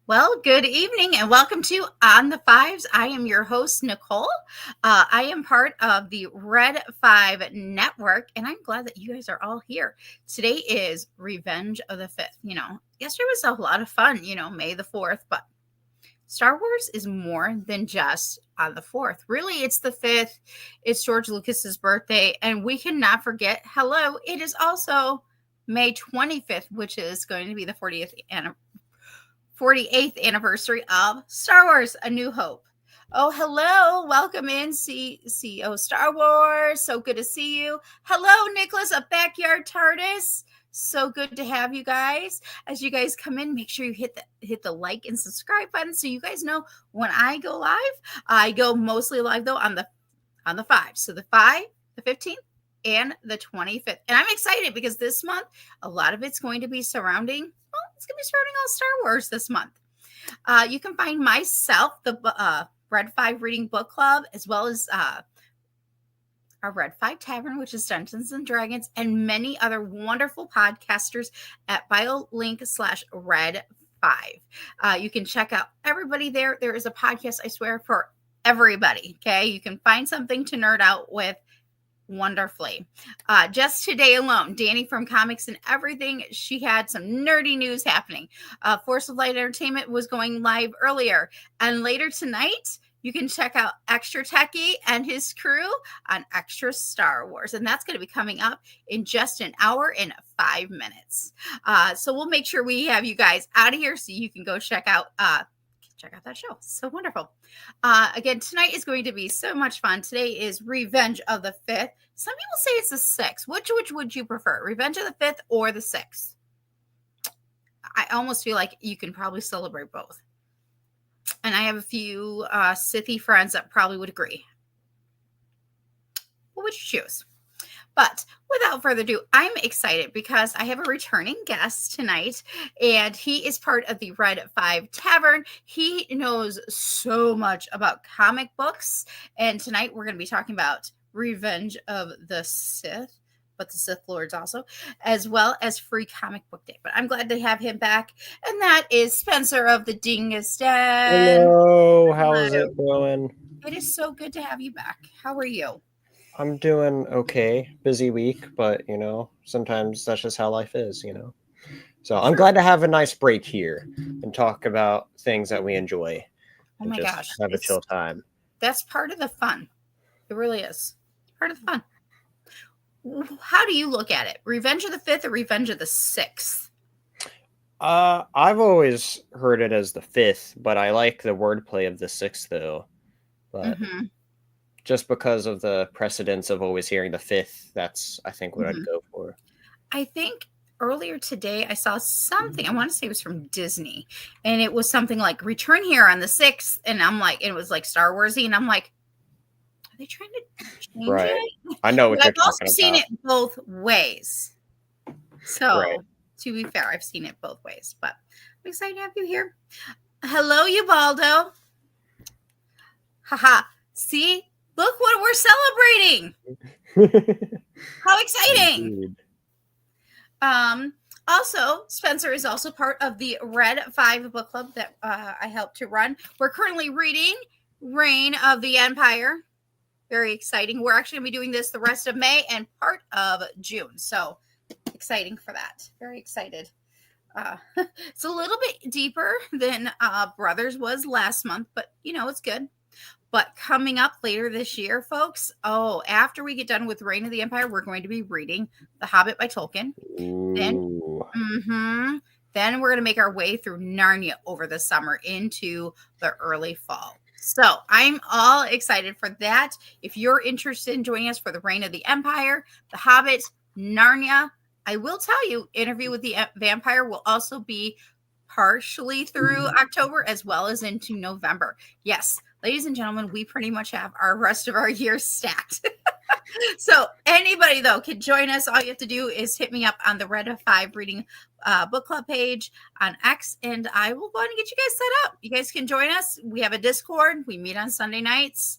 Well, good evening and welcome to On the Fives. I am your host, Nicole. I am part of the Red 5 Network, and I'm glad that you guys are all here. Today is Revenge of the Fifth. Yesterday was a lot of fun, May the 4th, but Star Wars is more than just on the 4th. Really, it's the 5th. It's George Lucas's birthday, and we cannot forget, it is also May 25th, which is going to be the 48th anniversary of Star Wars A New Hope. Oh, hello. Welcome in, CEO Star Wars. So good to see you. Hello, Nicholas, a backyard TARDIS. So good to have you guys. As you guys come in, make sure you hit the like and subscribe button so you guys know when I go live. I go mostly live though on the 5. So the 5, the 15th, and the 25th. And I'm excited because this month, a lot of it's going to be surrounding it's going to be starting all Star Wars this month. You can find myself, the Red 5 Reading Book Club, as well as our Red 5 Tavern, which is Dungeons and Dragons, and many other wonderful podcasters at BioLink/Red 5. You can check out everybody there. There is a podcast, I swear, for everybody. Okay. You can find something to nerd out with wonderfully. Just today alone, Danny from Comics and Everything, she had some nerdy news happening. Force of Light Entertainment was going live earlier, and later tonight you can check out Extra Techie and his crew on Extra Star Wars, and that's going to be coming up in just an hour and 5 minutes. So we'll make sure we have you guys out of here so you can go check out that show. So wonderful. Again, tonight is going to be so much fun. Today is Revenge of the Fifth. Some people say it's the 6th. Which would you prefer? Revenge of the 5th or the 6th? I almost feel like you can probably celebrate both. And I have a few Sithy friends that probably would agree. What would you choose? But without further ado, I'm excited because I have a returning guest tonight, and he is part of the Red 5 Tavern. He knows so much about comic books, and tonight we're going to be talking about Revenge of the Sith, but the Sith Lords also, as well as Free Comic Book Day. But I'm glad to have him back, and that is Spencer of the Dingus Den. Hello, how's it going? It is so good to have you back. How are you? I'm doing okay. Busy week, but sometimes that's just how life is, So I'm glad to have a nice break here and talk about things that we enjoy. Oh my gosh. Have a chill time. That's part of the fun. It really is. Part of the fun. How do you look at it? Revenge of the 5th or Revenge of the 6th? I've always heard it as the 5th, but I like the wordplay of the 6th though. But just because of the precedence of always hearing the 5th, that's, I think, what I'd go for. I think earlier today I saw something, I want to say it was from Disney, and it was something like return here on the 6th, and I'm like, it was like Star Warsy, and I'm like, are they trying to change it? I know what you're talking about. I've also seen it both ways. So, to be fair, I've seen it both ways, but I'm excited to have you here. Hello, Ubaldo. Haha. See? Look what we're celebrating. How exciting. Also, Spencer is also part of the Red 5 book club that I helped to run. We're currently reading Reign of the Empire. Very exciting. We're actually going to be doing this the rest of May and part of June. So exciting for that. Very excited. It's a little bit deeper than Brothers was last month, but it's good. But coming up later this year, folks, after we get done with Reign of the Empire, we're going to be reading The Hobbit by Tolkien. Then we're going to make our way through Narnia over the summer into the early fall. So I'm all excited for that. If you're interested in joining us for the Reign of the Empire, The Hobbit, Narnia, I will tell you, Interview with the Vampire will also be partially through October as well as into November. Yes, ladies and gentlemen, we pretty much have our rest of our year stacked. So anybody, though, can join us. All you have to do is hit me up on the Red 5 Reading Book Club page on X, and I will go ahead and get you guys set up. You guys can join us. We have a Discord. We meet on Sunday nights.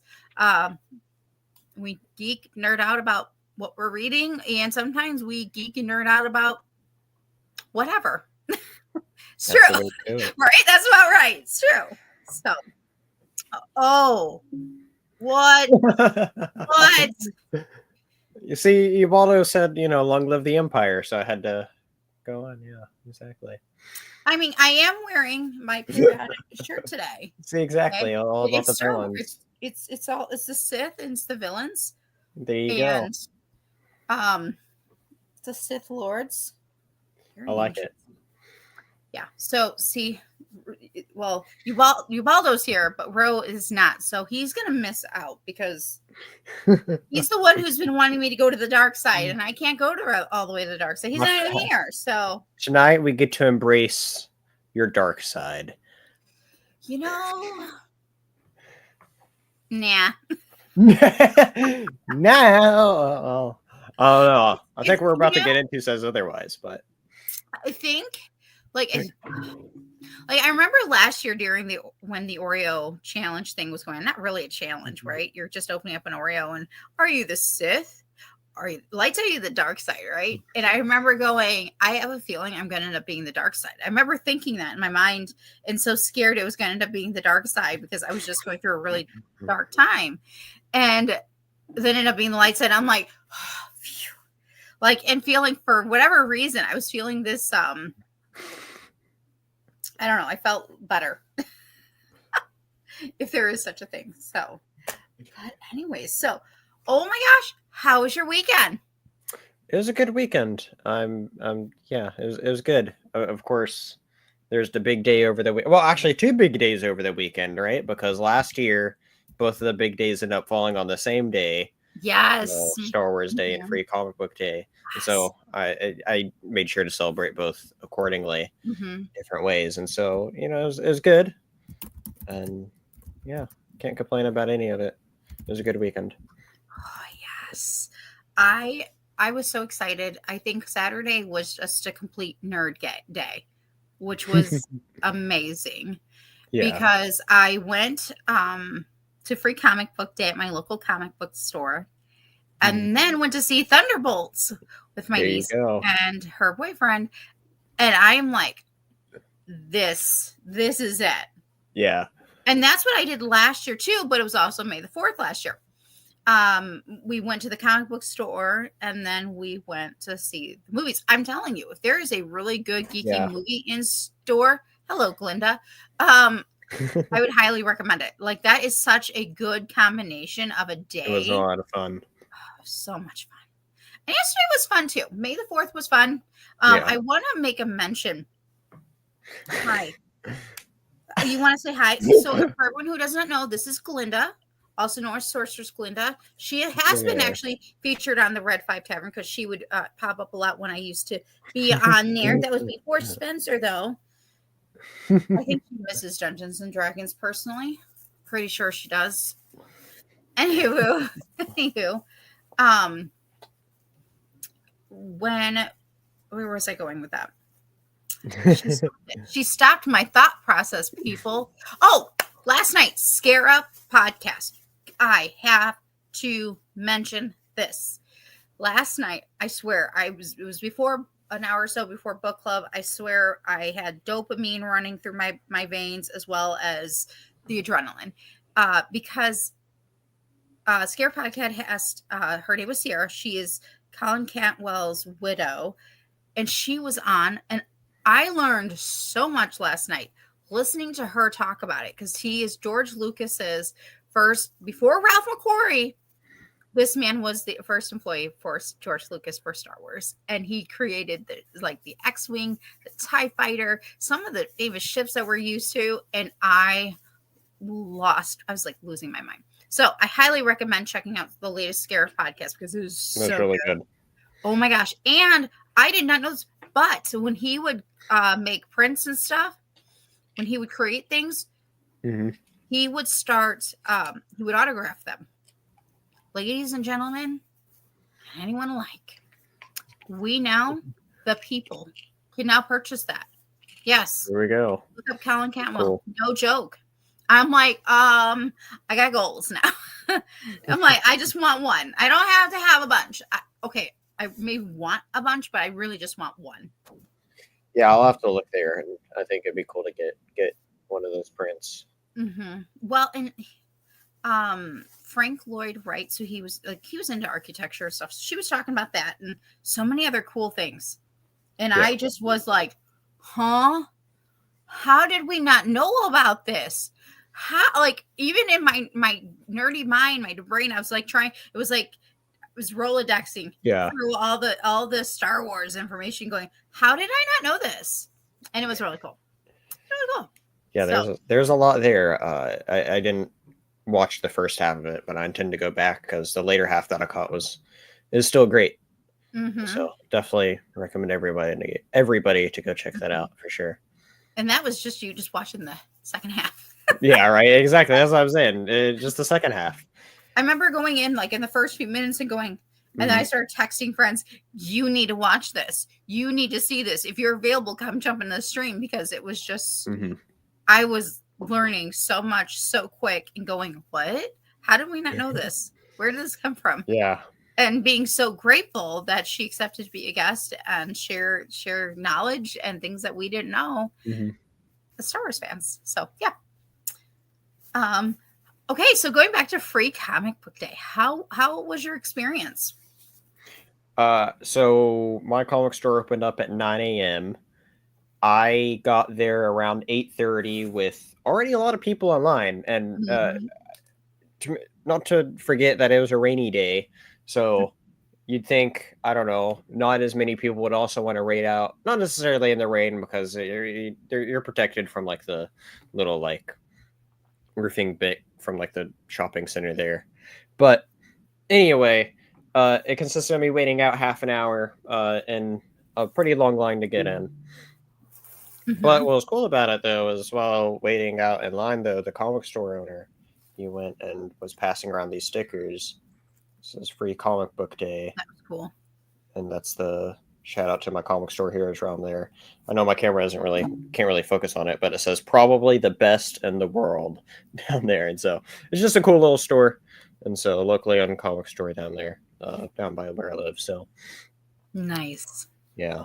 We geek, nerd out about what we're reading, and sometimes we geek and nerd out about whatever. It's That's true. the way to do it. Right? That's about right. It's true. So, oh, what? What? You see, Ubaldo said, long live the Empire, so I had to go on. Yeah, exactly. I mean, I am wearing my patriotic shirt today. See, exactly, Okay? all about the Star Wars. villains. It's the Sith and it's the villains. There you And go. the Sith Lords. I like it. Yeah. So see, well, Ubaldo's here, but Ro is not. So he's gonna miss out because he's the one who's been wanting me to go to the dark side, and I can't go to all the way to the dark side. He's not even here. So tonight we get to embrace your dark side. Nah. No. Oh no. I think we're about to get into says otherwise, but I think like I remember last year when the Oreo challenge thing was going on. Not really a challenge, right? You're just opening up an Oreo and are you the Sith? Are you light side? Are you the dark side, right? And I remember going, I have a feeling I'm going to end up being the dark side. I remember thinking that in my mind and so scared it was going to end up being the dark side because I was just going through a really dark time. And then ended up being the light side. I'm like, oh, phew. Like, and feeling for whatever reason, I was feeling this, I don't know. I felt better if there is such a thing. So, but anyways, so, oh my gosh, how was your weekend? It was a good weekend. Yeah, it was good. Of course, there's the big day over the week. Well, actually, 2 big days over the weekend, right? Because last year, both of the big days ended up falling on the same day. Yes, Star Wars Day and Free Comic Book Day. Yes. So I made sure to celebrate both accordingly, different ways. And so it was good, and yeah, can't complain about any of it. It was a good weekend. Oh yes, I was so excited. I think Saturday was just a complete nerd day, which was amazing. Yeah. Because I went to Free Comic Book Day at my local comic book store, and then went to see Thunderbolts with my niece and her boyfriend. And I'm like, this is it. Yeah. And that's what I did last year too, but it was also May the 4th last year. We went to the comic book store and then we went to see the movies. I'm telling you, if there is a really good geeky movie in store, hello, Glinda. I would highly recommend it. Like, that is such a good combination of a day. It was a lot of fun. Oh, so much fun. And yesterday was fun too. May the 4th was fun. I want to make a mention. Hi. You want to say hi? So for everyone who does not know, this is Glinda, also known as Sorceress Glinda. She has been actually featured on the Red 5 Tavern because she would pop up a lot when I used to be on there. That was before Spencer, though. I think she misses Dungeons and Dragons personally. Pretty sure she does. Anywho, where was I going with that? She stopped my thought process, people. Oh, last night, Scare Up podcast. I have to mention this. Last night, I swear, it was before an hour or so before book club. I swear I had dopamine running through my veins as well as the adrenaline. Because Scare Podcast has, her name was Sierra. She is Colin Cantwell's widow. And she was on, and I learned so much last night listening to her talk about it because he is George Lucas's first, before Ralph McQuarrie, this man was the first employee for George Lucas for Star Wars. And he created the X-Wing, the TIE Fighter, some of the famous ships that we're used to. And I was like losing my mind. So I highly recommend checking out the latest Scare podcast because it was so really good. Oh my gosh. And I did not know this, but when he would make prints and stuff, when he would create things, he would start, he would autograph them. Ladies and gentlemen, anyone alike, we now, the people, can now purchase that. Yes. There we go. Look up Colin Cantwell. Cool. No joke. I'm like, I got goals now. I'm like, I just want one. I don't have to have a bunch. Okay. I may want a bunch, but I really just want one. Yeah, I'll have to look there, and I think it'd be cool to get one of those prints. Well, and Frank Lloyd Wright, so he was into architecture stuff. So she was talking about that and so many other cool things. And I just was like, huh? How did we not know about this? How, like, even in my nerdy mind, my brain, I was like it was Rolodexing through all the Star Wars information going, how did I not know this? And it was really cool. Really cool. Yeah, there's a lot there. I didn't watch the first half of it, but I intend to go back because the later half that I caught is still great. So definitely recommend everybody to go check that out for sure. And that was just you just watching the second half. Yeah, right. Exactly. That's what I was saying. Just the second half. I remember going in like in the first few minutes and going, and then I started texting friends, you need to watch this. You need to see this. If you're available, come jump in the stream, because it was just, I was learning so much so quick and going, what? How did we not know this? Where did this come from? Yeah. And being so grateful that she accepted to be a guest and share knowledge and things that we didn't know as Star Wars fans. So yeah. Okay, so going back to Free Comic Book Day, how was your experience? So my comic store opened up at 9 a.m. I got there around 8:30 with already a lot of people online, and not to forget that it was a rainy day. So you'd think, I don't know, not as many people would also want to raid out, not necessarily in the rain, because you're protected from like the little like roofing bit from like the shopping center there. But anyway, it consisted of me waiting out half an hour and a pretty long line to get in. But what was cool about it, though, is while waiting out in line, though, the comic store owner, he went and was passing around these stickers. This is Free Comic Book Day. That was cool. And that's the shout out to my comic store heroes around there. I know my camera can't really focus on it, but it says probably the best in the world down there. And so it's just a cool little store. And so locally owned comic store down there, down by where I live. So nice. Yeah.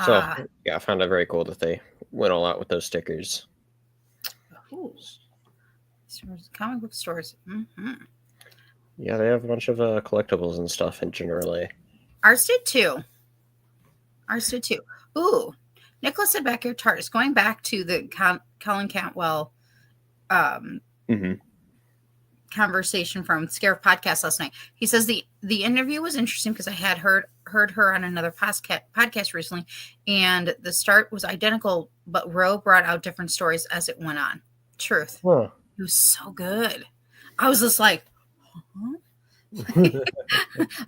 So yeah, I found it very cool that they went all out with those stickers. Ooh. Comic book stores. Yeah, they have a bunch of collectibles and stuff, and generally. Ours did too. Ooh, Nicholas said back here, TARDIS. Going back to the Colin Cantwell conversation from Scare Podcast last night. He says the interview was interesting because I had heard her on another podcast recently, and the start was identical, but Roe brought out different stories as it went on. Truth. Huh. It was so good. I was just like,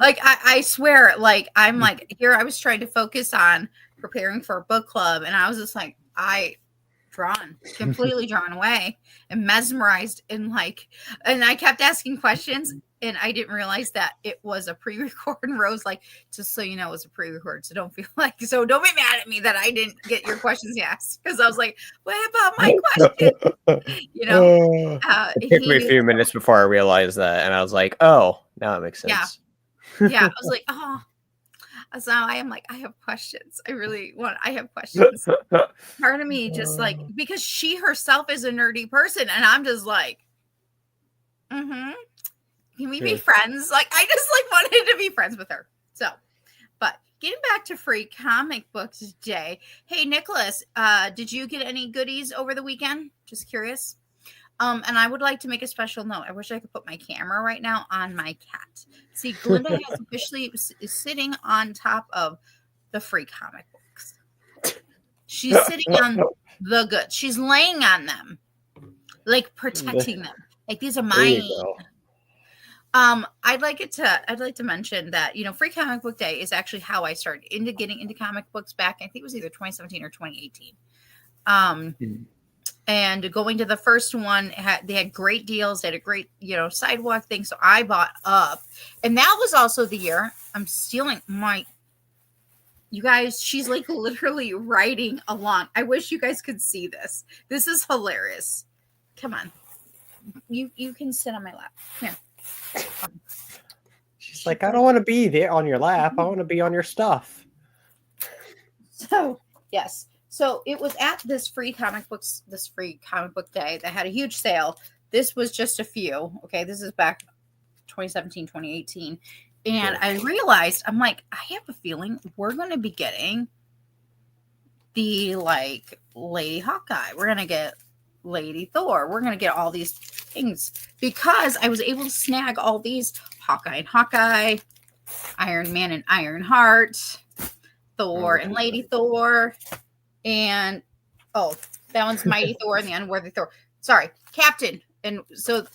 like I swear, like I'm like here. I was trying to focus on preparing for a book club, and I was just like, completely drawn away and mesmerized, and I kept asking questions, and I didn't realize that it was a pre-record. And Rose, like, just so you know, it was a pre-record, so don't be mad at me that I didn't get your questions asked, because I was like, what about my question? You know, it took me a few minutes before I realized that, and I was like, oh, now it makes sense. Yeah. I was like, oh. So I am like, I have questions. I have questions. Part of me just like, because she herself is a nerdy person, and I'm just like, can we be friends? Like, I just like wanted to be friends with her. So, but getting back to Free Comic Books Day. Hey, Nicholas, did you get any goodies over the weekend? Just curious. And I would like to make a special note. I wish I could put my camera right now on my cat. See, Glinda is officially sitting on top of the Free Comic Books. She's sitting on the good. She's laying on them, like protecting them. Like, these are mine. I'd like to mention that, Free Comic Book Day is actually how I started getting into comic books back. I think it was either 2017 or 2018. And going to the first one, they had great deals. They had a great, sidewalk thing. So I bought up. And that was also the year I'm stealing you guys, she's like literally riding along. I wish you guys could see this. This is hilarious. Come on. You can sit on my lap. Here. She's like, I don't want to be there on your lap. I want to be on your stuff. So yes. So it was at this free comic book day that had a huge sale. This was just a few. Okay, this is back 2017, 2018. And I realized, I'm like, I have a feeling we're going to be getting the like Lady Hawkeye. We're going to get Lady Thor. We're going to get all these things because I was able to snag all these Hawkeye and Hawkeye, Iron Man and Ironheart, Thor and Lady Thor, and that one's Mighty Thor and the Unworthy Thor. Sorry, Captain. And so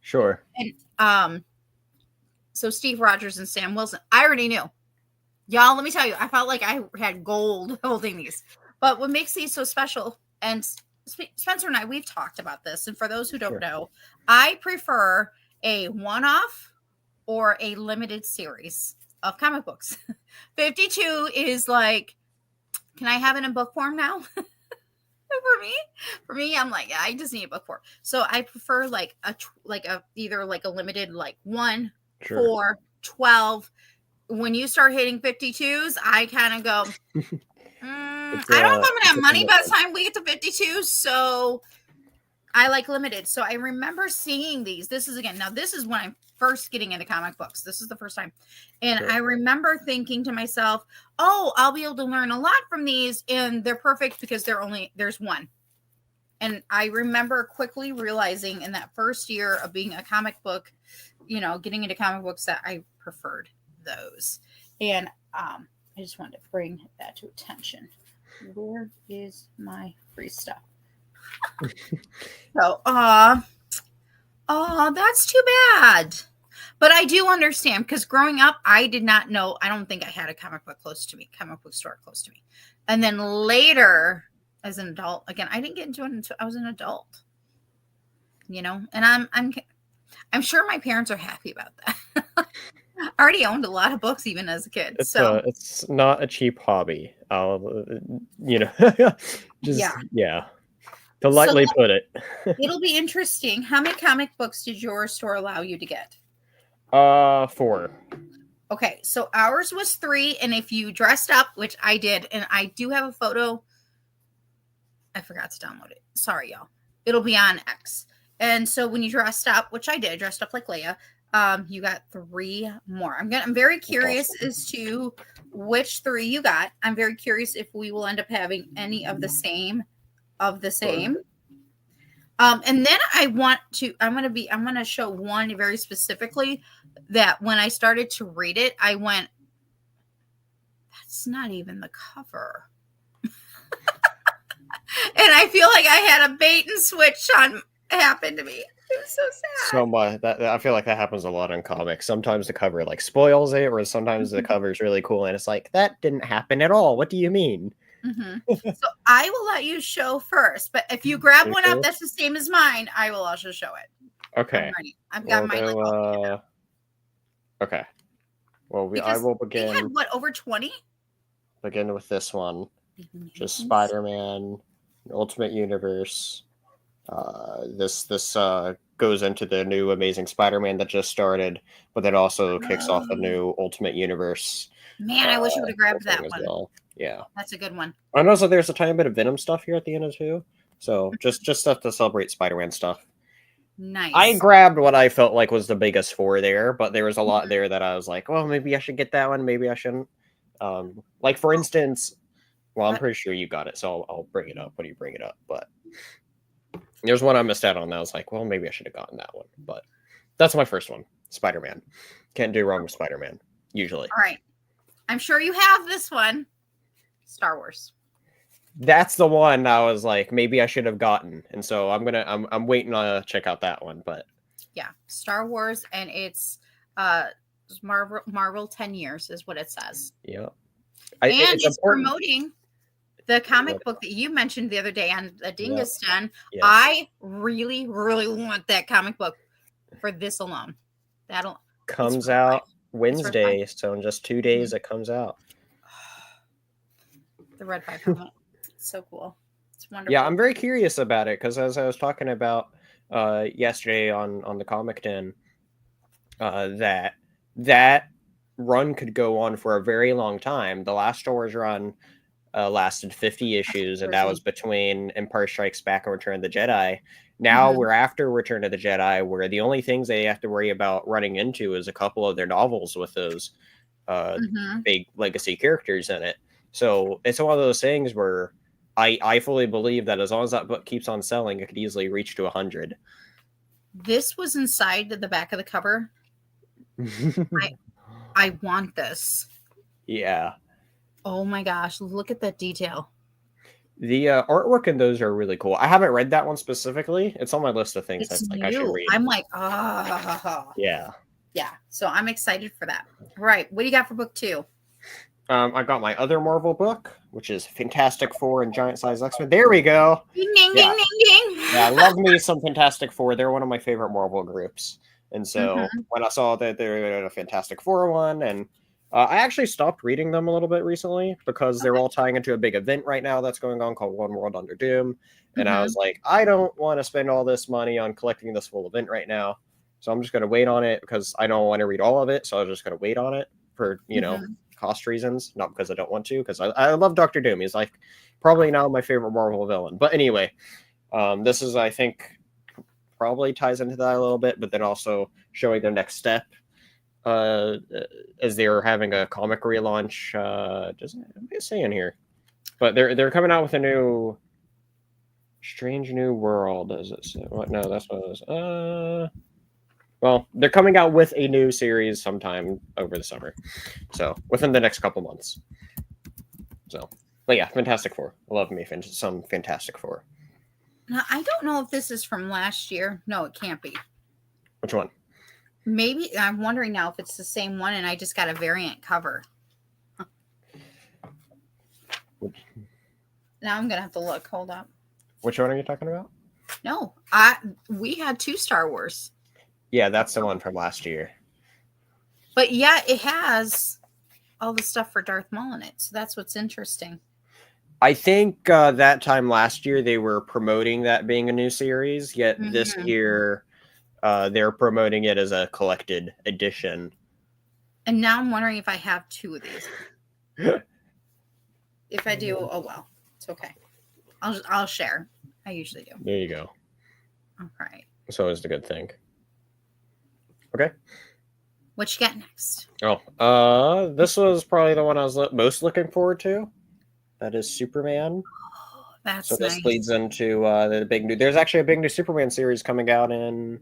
sure. And so Steve Rogers and Sam Wilson. I already knew. Y'all, let me tell you, I felt like I had gold holding these. But what makes these so special, and Spencer and I, we've talked about this, and for those who don't know, I prefer a one-off or a limited series of comic books. 52 is like, can I have it in book form now? For me, I'm like, I just need a book form. So I prefer like either like a limited, like 1, 4, 12. When you start hitting 52s, I kind of go, I don't know if I'm gonna have money by the time we get to 52. So I like limited. So I remember seeing these. This is when I'm first getting into comic books. This is the first time. And I remember thinking to myself, oh, I'll be able to learn a lot from these. And they're perfect because there's one. And I remember quickly realizing in that first year of being a comic book, getting into comic books, that I preferred those. And I just wanted to bring that to attention. Where is my free stuff? So, that's too bad. But I do understand, because growing up, I did not know. I don't think I had a comic book store close to me. And then later, as an adult, again, I didn't get into it until I was an adult. And I'm sure my parents are happy about that. I already owned a lot of books even as a kid. It's not a cheap hobby. To lightly put it. It'll be interesting. How many comic books did your store allow you to get? 4. Okay, so ours was 3, and if you dressed up, which I did, and I do have a photo. I forgot to download it. Sorry, y'all. It'll be on X. And so when you dressed up, which I did, dressed up like Leia, you got 3 more. I'm very curious as to which 3 you got. I'm very curious if we will end up having any of the same. And then I'm going to show one very specifically that when I started to read it, I went, that's not even the cover. And I feel like I had a bait and switch happen to me. It was so sad. So much. I feel like that happens a lot in comics. Sometimes the cover like spoils it, or sometimes the cover is really cool and it's like, that didn't happen at all. What do you mean? Mm-hmm. So I will let you show first, but if you grab one up that's the same as mine, I will also show it. Okay. I've got mine. Okay. Well, I will begin. We had over 20? Begin with this one. Just Spider-Man, Ultimate Universe. This goes into the new Amazing Spider-Man that just started, but that also kicks off a new Ultimate Universe. Man, I wish I would have grabbed that one. Well. Yeah, that's a good one. And also, there's a tiny bit of Venom stuff here at the end of too. So just stuff to celebrate Spider-Man stuff. Nice. I grabbed what I felt like was the biggest 4 there, but there was a lot there that I was like, well, maybe I should get that one. Maybe I shouldn't. Like for instance, well, I'm pretty sure you got it, so I'll bring it up when you bring it up. But there's one I missed out on that I was like, well, maybe I should have gotten that one. But that's my first one, Spider-Man. Can't do wrong with Spider-Man, usually. All right. I'm sure you have this one. Star Wars. That's the one I was like, maybe I should have gotten. And so I'm waiting to check out that one. But yeah, Star Wars, and it's Marvel 10 years is what it says. Yeah. It's promoting the comic book that you mentioned the other day on the Dingus Den. Yes. I really, really want that comic book for this alone. That'll comes out Wednesday, so in just 2 days it comes out. The Red 5 helmet. It's so cool. It's wonderful. Yeah, I'm very curious about it because as I was talking about yesterday on the Comic Den, that run could go on for a very long time. The last Star Wars run lasted 50 issues, and that crazy. was between Empire Strikes Back and Return of the Jedi. Now we're after Return of the Jedi, where the only things they have to worry about running into is a couple of their novels with those big legacy characters in it. So it's one of those things where I fully believe that as long as that book keeps on selling, it could easily reach to 100. This was inside the back of the cover. I want this. Yeah. Oh my gosh, look at that detail. The artwork in those are really cool. I haven't read that one specifically. It's on my list of things It's that's like new. I should read. I'm like, yeah. Yeah. So I'm excited for that. All right. What do you got for book 2? I got my other Marvel book, which is Fantastic Four and Giant Size X-Men. There we go. Ding, ding, Yeah. ding, ding, ding. Yeah, I love me some Fantastic Four. They're one of my favorite Marvel groups. And so when I saw that they're a Fantastic Four one, and I actually stopped reading them a little bit recently because they're all tying into a big event right now that's going on called One World Under Doom. And I was like, I don't want to spend all this money on collecting this full event right now. So I'm just going to wait on it because I don't want to read all of it. So I'm just going to wait on it for, cost reasons, not because I don't want to, because I love Dr. Doom. He's like probably now my favorite Marvel villain. But anyway, this is, I think, probably ties into that a little bit, but then also showing their next step as they're having a comic relaunch. What is it saying here? But they're coming out with a new Strange New World. Does it say? What? No, that's what it was. Well, they're coming out with a new series sometime over the summer. So within the next couple months. So, but yeah, Fantastic Four. I love me some Fantastic Four. Now, I don't know if this is from last year. No, it can't be. Which one? Maybe. I'm wondering now if it's the same one and I just got a variant cover. Huh. Now I'm going to have to look. Hold up. Which one are you talking about? No, we had 2 Star Wars. Yeah, that's the one from last year. But yeah, it has all the stuff for Darth Maul in it. So that's what's interesting. I think that time last year they were promoting that being a new series, yet this year they're promoting it as a collected edition. And now I'm wondering if I have 2 of these. If I do, oh well, it's okay. I'll share. I usually do. There you go. All right. So it's a good thing. Okay. What you got next? Oh, this was probably the one I was most looking forward to. That is Superman. Oh, that's so this nice. leads into the big new. There's actually a big new Superman series coming out in,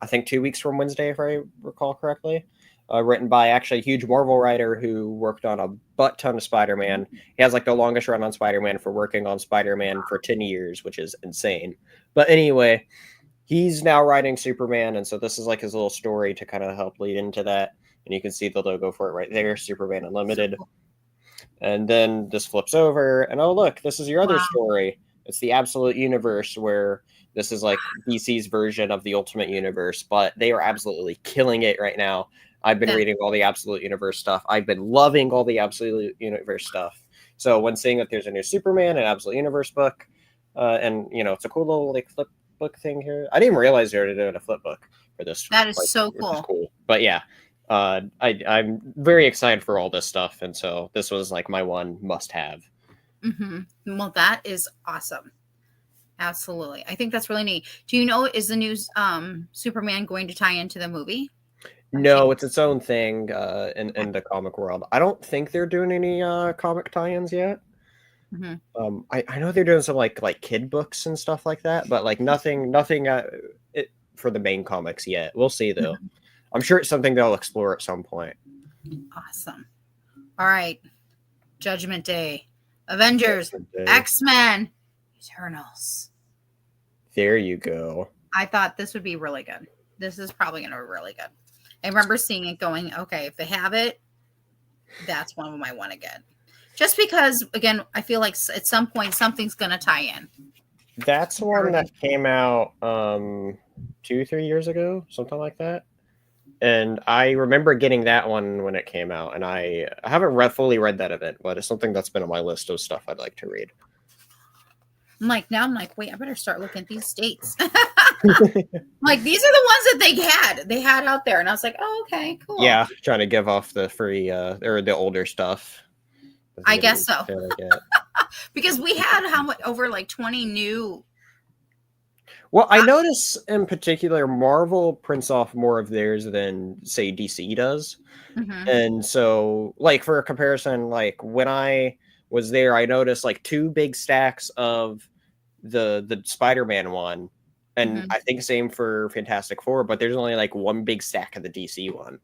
I think, 2 weeks from Wednesday, if I recall correctly. Written by actually a huge Marvel writer who worked on a butt ton of Spider-Man. He has like the longest run on Spider-Man for working on Spider-Man for 10 years, which is insane. But anyway, he's now writing Superman, and so this is like his little story to kind of help lead into that. And you can see the logo for it right there, Superman Unlimited. And then this flips over, and oh look, this is your other story. It's the Absolute Universe, where this is like DC's version of the Ultimate Universe, but they are absolutely killing it right now. I've been reading all the Absolute Universe stuff. I've been loving all the Absolute Universe stuff. So when seeing that there's a new Superman and Absolute Universe book, and it's a cool little like flip book thing here. I didn't even realize they were doing a flip book for this. That is so cool. But yeah, I'm very excited for all this stuff, and so this was like my one must-have. Well, that is awesome. Absolutely, I think that's really neat. Do you know, is the new Superman going to tie into the movie? No, it's its own thing in the comic world. I don't think they're doing any comic tie-ins yet. I know they're doing some like kid books and stuff like that, but like nothing for the main comics yet. We'll see though. I'm sure it's something they'll explore at some point. Awesome. All right. Judgment Day, Avengers, X-Men, Eternals. There you go. I thought this would be really good. This is probably going to be really good. I remember seeing it going, okay, if they have it, that's one of them I want to get. Just because, again, I feel like at some point something's going to tie in. That's one that came out 2-3 years ago, something like that. And I remember getting that one when it came out, and I haven't fully read that event, but it's something that's been on my list of stuff I'd like to read. I'm like, wait, I better start looking at these dates. Like, these are the ones that they had out there, and I was like, oh, okay, cool. Yeah, trying to give off the free or the older stuff. I guess so. Because we had how much over like 20 new. Well, I notice in particular Marvel prints off more of theirs than say DC does. Mm-hmm. And so, like, for a comparison, like when I was there, I noticed like 2 big stacks of the Spider-Man one, and I think same for Fantastic Four, but there's only like 1 big stack of the DC one.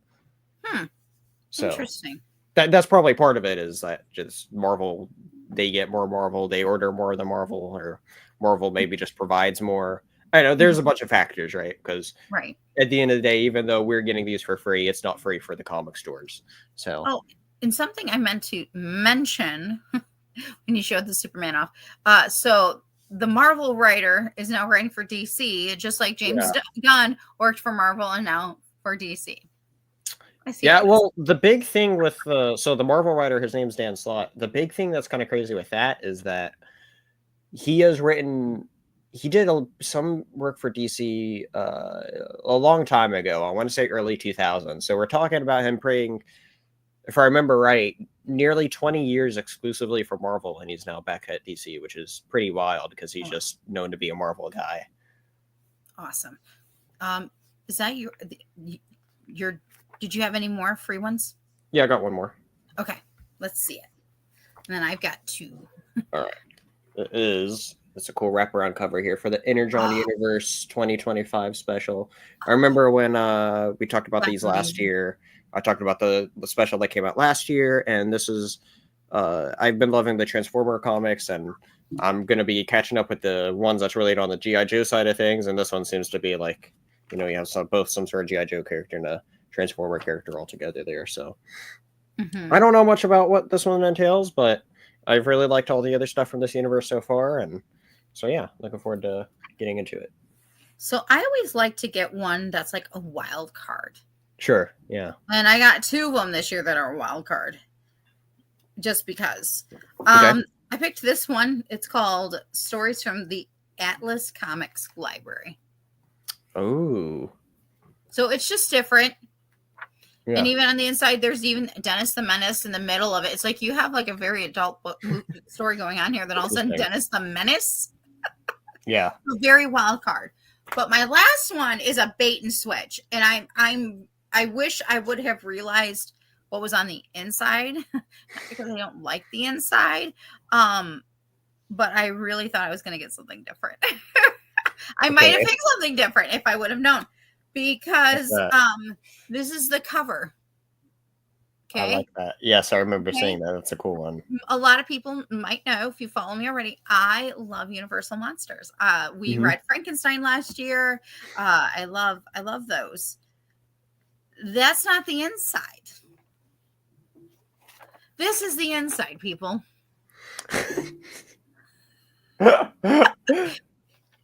So Interesting. that's probably part of it, is that just Marvel, they get more Marvel, they order more of the Marvel, or Marvel maybe just provides more. I know there's a bunch of factors, right? Because at the end of the day, even though we're getting these for free, it's not free for the comic stores. So, oh, and something I meant to mention when you showed the Superman off. So the Marvel writer is now writing for DC, just like James Gunn worked for Marvel and now for DC. Yeah, well, the big thing with the Marvel writer, his name's Dan Slott. The big thing that's kind of crazy with that is that he did some work for DC a long time ago. I want to say early 2000s. So we're talking about him playing, if I remember right, nearly 20 years exclusively for Marvel, and he's now back at DC, which is pretty wild because he's just known to be a Marvel guy. Awesome. Is that your did you have any more free ones? Yeah, I got one more. Okay, let's see it. And then I've got 2. All right. It's a cool wraparound cover here for the Energon Universe 2025 special. I remember when we talked about these last year. I talked about the special that came out last year, and this is I've been loving the Transformer comics, and I'm going to be catching up with the ones that's related on the G.I. Joe side of things, and this one seems to be like, you have both some sort of G.I. Joe character and a Transformer character all together there. So I don't know much about what this one entails, but I've really liked all the other stuff from this universe so far, and so yeah, looking forward to getting into it. So I always like to get one that's like a wild card. Sure, yeah. And I got 2 of them this year that are a wild card, just because. Okay. I picked this one. It's called Stories from the Atlas Comics Library. Oh. So it's just different. Yeah. And even on the inside, there's even Dennis the Menace in the middle of it. It's like you have like a very adult story going on here. Then all of a sudden, Dennis the Menace. Yeah. A very wild card. But my last one is a bait and switch, and I wish I would have realized what was on the inside, because I don't like the inside. But I really thought I was going to get something different. I might have picked something different if I would have known, because this is the cover. Okay. I like that. Yes, I remember seeing that. That's a cool one. A lot of people might know, if you follow me already, I love Universal Monsters. We read Frankenstein last year. I love those. That's not the inside. This is the inside, people.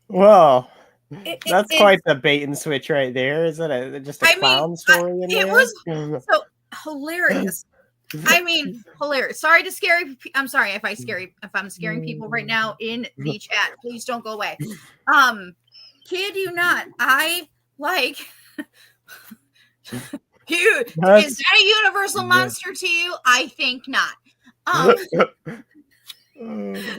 Well, that's quite the bait and switch right there. Isn't it just a clown story in there? It was so hilarious. I mean, hilarious. Sorry to scary. I'm sorry if I'm scaring people right now in the chat. Please don't go away. Kid you not. I like you. Is that a Universal Monster to you? I think not.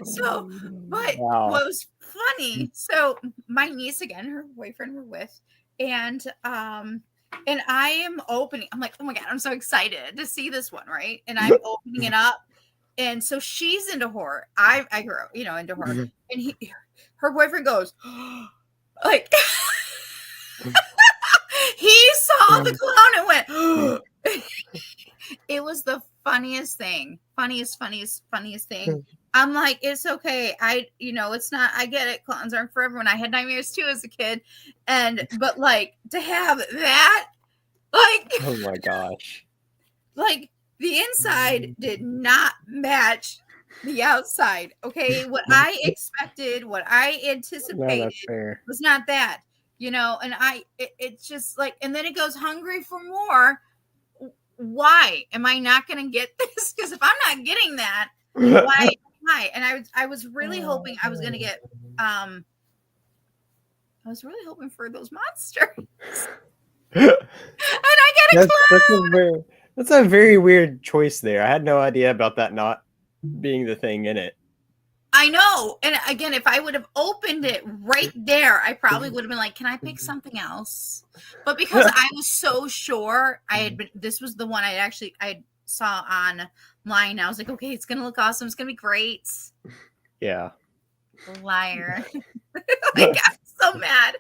So, but what was funny? So my niece again, her boyfriend were with, and I am opening. I'm like, oh my God, I'm so excited to see this one, right? And I'm opening it up, and so she's into horror. I grew up, into horror, and her boyfriend goes, like, he saw the clown and went. It was the funniest thing, funniest thing. I'm like, it's okay. It's not, I get it. Clowns aren't for everyone. I had nightmares too as a kid. But like to have that, like, oh my gosh. Like the inside did not match the outside. Okay. What I expected, what I anticipated was not that, and it's just like, and then it goes hungry for more. Why am I not going to get this? Because if I'm not getting that, why? And I was really hoping I was going to get, I was really hoping for those monsters. And I get a clown. That's a very weird choice there. I had no idea about that not being the thing in it. I know. And again, if I would have opened it right there, I probably would have been like, can I pick something else? But because I was so sure this was the one I saw online. I was like, okay, it's going to look awesome. It's going to be great. Yeah. Liar. I got so mad.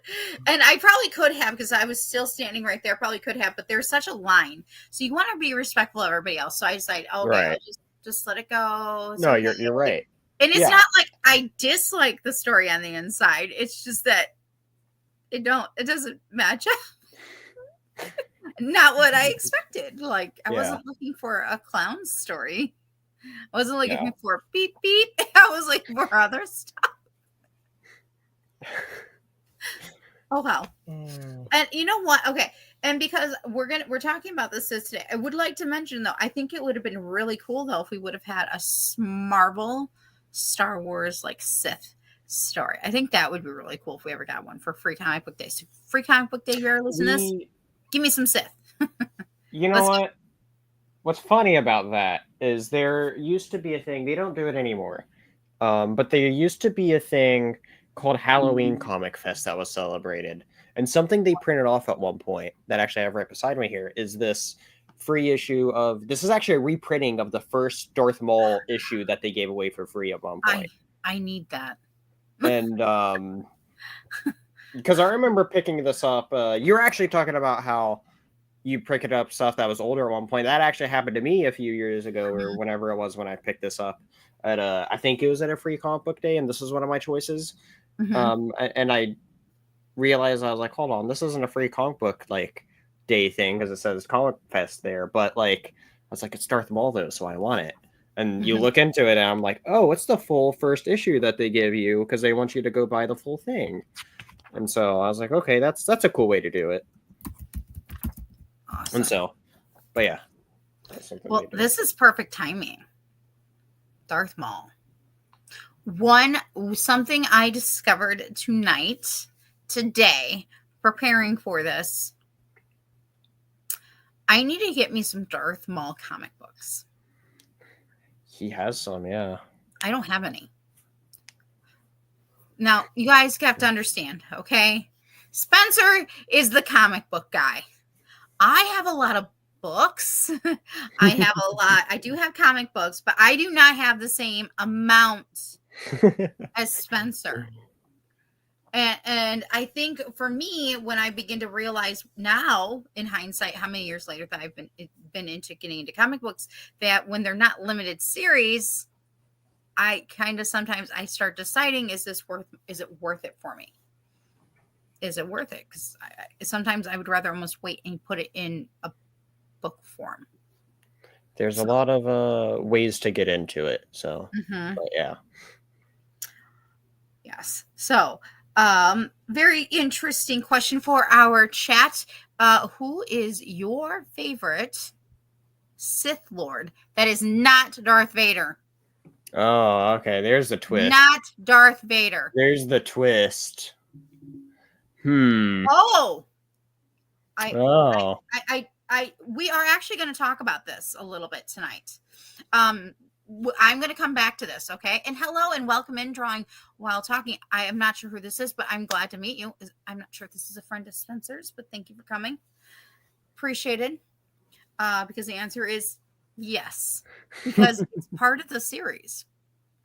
And I probably could have, because I was still standing right there, probably could have, but there's such a line. So you want to be respectful of everybody else. So I decided, okay, Right. I'll just let it go. It's No, okay. you're right. And it's not like I dislike the story on the inside. It's just that it doesn't match up. Not what I expected. Like, I wasn't looking for a clown story. I wasn't looking for beep beep. I was looking for other stuff. Oh wow. And you know what? Okay. And because we're talking about this today, I would like to mention though, I think it would have been really cool though if we would have had a Marvel Star Wars like Sith story. I think that would be really cool if we ever got one for Free Comic Book Day. So Free Comic Book Day, you're listening to this? Give me some Sith. You know what? What's funny about that is there used to be a thing, they don't do it anymore, but there used to be a thing called Halloween Comic Fest that was celebrated. And something they printed off at one point that actually I have right beside me here is this free issue of, this is actually a reprinting of the first Darth Maul issue that they gave away for free at one point. I need that. And because I remember picking this up, you were actually talking about how you picked up stuff that was older at one point. That actually happened to me a few years ago, or whenever it was when I picked this up at I think it was at a Free Comic Book Day, and this was one of my choices. And I realized, I was like, hold on, this isn't a Free Comic Book like day thing because it says Comic Fest there, but like I was like, it's Darth Maul though, so I want it. And you look into it and I'm like, oh, it's the full first issue that they give you because they want you to go buy the full thing. And so I was like, okay, that's a cool way to do it. Awesome. And so, but yeah. Well, this is perfect timing. Darth Maul. Something I discovered today, preparing for this. I need to get me some Darth Maul comic books. He has some, yeah. I don't have any. Now, you guys have to understand, okay? Spencer is the comic book guy. I have a lot of books. I do have comic books, but I do not have the same amount as Spencer. And I think for me, when I begin to realize now, in hindsight, how many years later that I've been into getting into comic books, that when they're not limited series, I kind of sometimes I start deciding, is it worth it for me? Is it worth it? Because sometimes I would rather almost wait and put it in a book form. There's a lot of ways to get into it. So, but yeah. Yes. So, very interesting question for our chat. Who is your favorite Sith Lord that is not Darth Vader? Oh, okay. There's the twist. Not Darth Vader. There's the twist. Oh. We are actually going to talk about this a little bit tonight. I'm going to come back to this, okay? And hello and welcome in, Drawing While Talking. I am not sure who this is, but I'm glad to meet you. I'm not sure if this is a friend of Spencer's, but thank you for coming. Appreciated. Because the answer is yes. Because it's part of the series.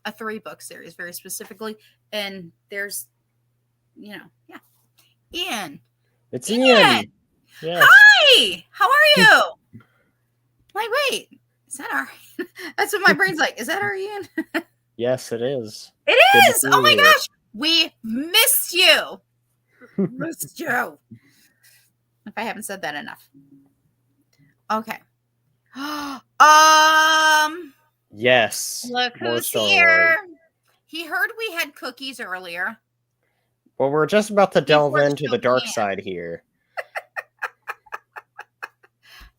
A 3-book series, very specifically. And there's, yeah. Ian. It's Ian. Yes. Hi. How are you? Like, wait. Is that Arian? That's what my brain's like. Is that Arian? Yes, it is. It is. Oh my gosh. We missed you. Missed you. If I haven't said that enough. Okay. Yes. Look who's here. He heard we had cookies earlier. Well, we're just about to delve into the dark side here.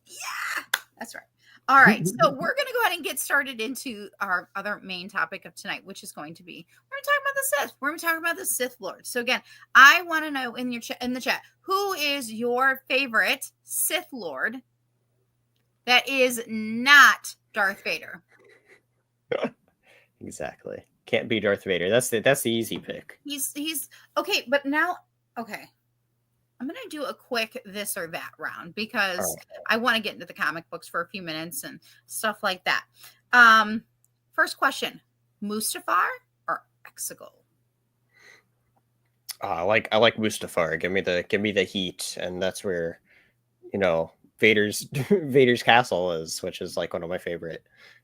Yeah, that's right. All right, so we're going to go ahead and get started into our other main topic of tonight, which is going to be, we're going to talk about the Sith. We're going to talk about the Sith Lord. So again, I want to know in the chat, who is your favorite Sith Lord that is not Darth Vader? Exactly. Can't be Darth Vader. That's the easy pick. He's okay, but now okay. I'm gonna do a quick this or that round because I want to get into the comic books for a few minutes and stuff like that. First question: Mustafar or Exegol? I like Mustafar. Give me the heat, and that's where, Vader's Vader's castle is, which is like one of my favorite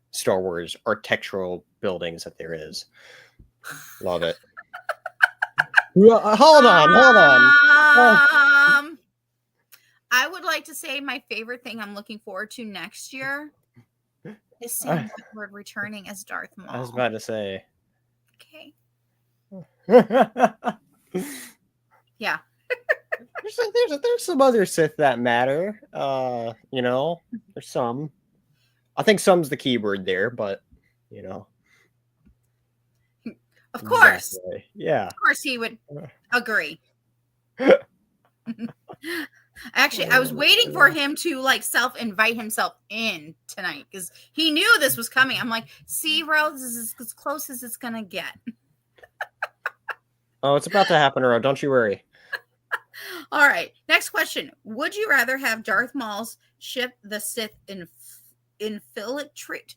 Star Wars architectural buildings that there is. Love it. Hold on. I would like to say my favorite thing I'm looking forward to next year is Sam Witwer returning as Darth Maul. I was about to say. Okay. Yeah. There's some other Sith that matter. There's some. I think some's the keyword there, but Of course. Exactly. Yeah. Of course he would agree. Actually, I was waiting for him to like self-invite himself in tonight because he knew this was coming. I'm like, see, Ro, this is as close as it's gonna get. Oh, it's about to happen, Ro. Don't you worry. All right. Next question. Would you rather have Darth Maul's ship, the Sith Infiltrator?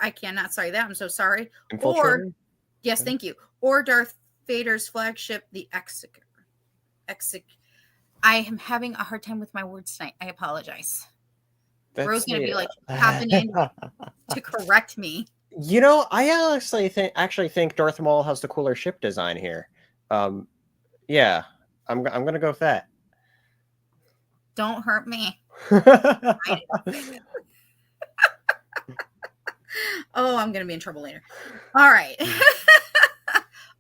I cannot say that. I'm so sorry. Or, yes, thank you. Or Darth Vader's flagship, the Executor. I am having a hard time with my words tonight. I apologize. Ro's going to be like popping in to correct me. I actually think Darth Maul has the cooler ship design here. Yeah, I'm going to go with that. Don't hurt me. Oh, I'm going to be in trouble later. All right.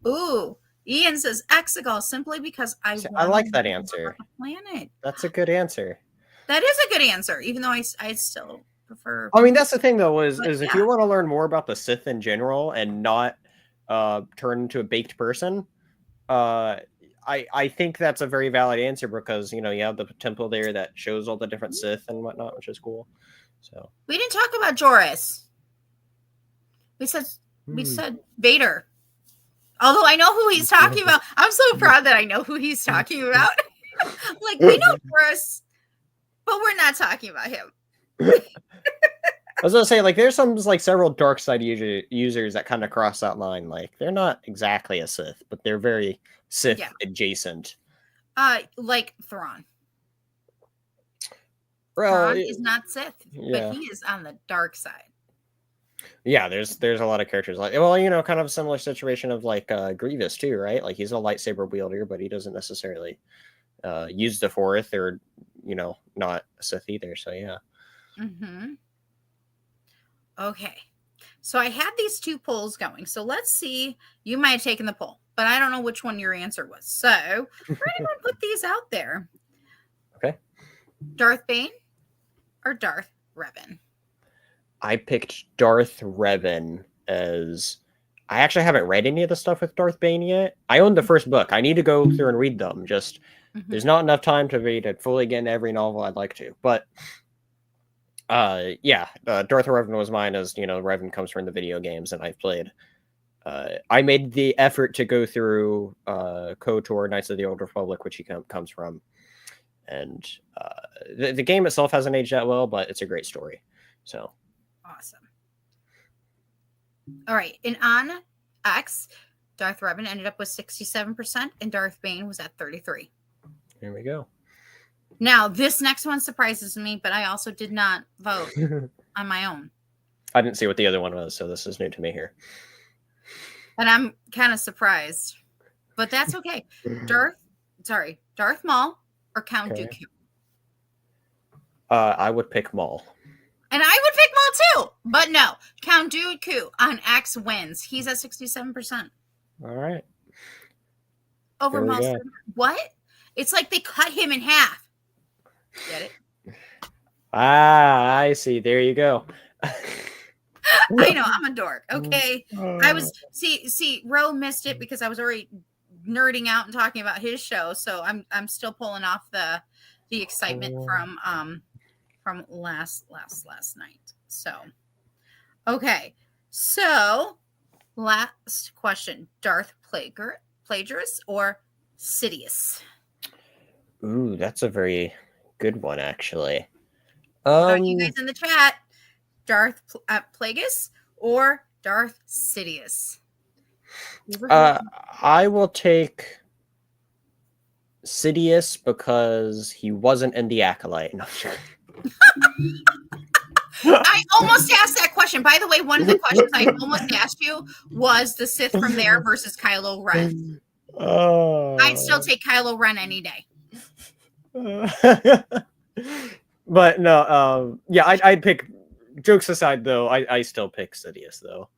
Ooh, Ian says Exegol simply because I like that answer. Planet. That's a good answer. That is a good answer, even though I still prefer. I mean, that's the thing, though, is if you want to learn more about the Sith in general and not turn into a baked person, I think that's a very valid answer because, you have the temple there that shows all the different Sith and whatnot, which is cool. So we didn't talk about Joris. We said Vader. Although I know who he's talking about. I'm so proud that I know who he's talking about. Like, we know Joris, but we're not talking about him. I was gonna say, like, there's some several dark side users that kind of cross that line. Like, they're not exactly a Sith, but they're very Sith adjacent. Like Thrawn. Thrawn is not Sith, but he is on the dark side. Yeah, there's a lot of characters kind of a similar situation of like Grievous too, right? Like he's a lightsaber wielder, but he doesn't necessarily use the Force or not a Sith either. So yeah. Mm-hmm. Okay, so I had these two polls going. So let's see. You might have taken the poll, but I don't know which one your answer was. So we're going to put these out there. Okay. Darth Bane or Darth Revan? I picked Darth Revan as I actually haven't read any of the stuff with Darth Bane yet. I own the first book. I need to go through and read them. Just there's not enough time to read it fully again every novel I'd like to. But Darth Revan was mine as Revan comes from the video games and I've played. I made the effort to go through KOTOR, Knights of the Old Republic, which he comes from. And the game itself hasn't aged that well, but it's a great story. So awesome. All right. And on X, Darth Revan ended up with 67% and Darth Bane was at 33%. Here we go. Now, this next one surprises me, but I also did not vote on my own. I didn't see what the other one was, so this is new to me here. And I'm kind of surprised, but that's okay. Darth Maul or Count Dooku? I would pick Maul. And I would pick Maul too, but no. Count Dooku on X wins. He's at 67%. All right. Over Maul. What? It's like they cut him in half. Get it? Ah, I see. There you go. I know, I'm a dork. Okay. I was Ro missed it because I was already nerding out and talking about his show. So I'm still pulling off the excitement from last night. So okay. So Last question. Darth Plagueis or Sidious? Ooh, that's a very good one, actually. What about you guys in the chat? Darth Plagueis or Darth Sidious? I will take Sidious because he wasn't in the Acolyte. No, sure. I almost asked that question. By the way, one of the questions I almost asked you was the Sith from there versus Kylo Ren. I'd still take Kylo Ren any day. But no, yeah, I'd pick. Jokes aside, though, I still pick Sidious, though.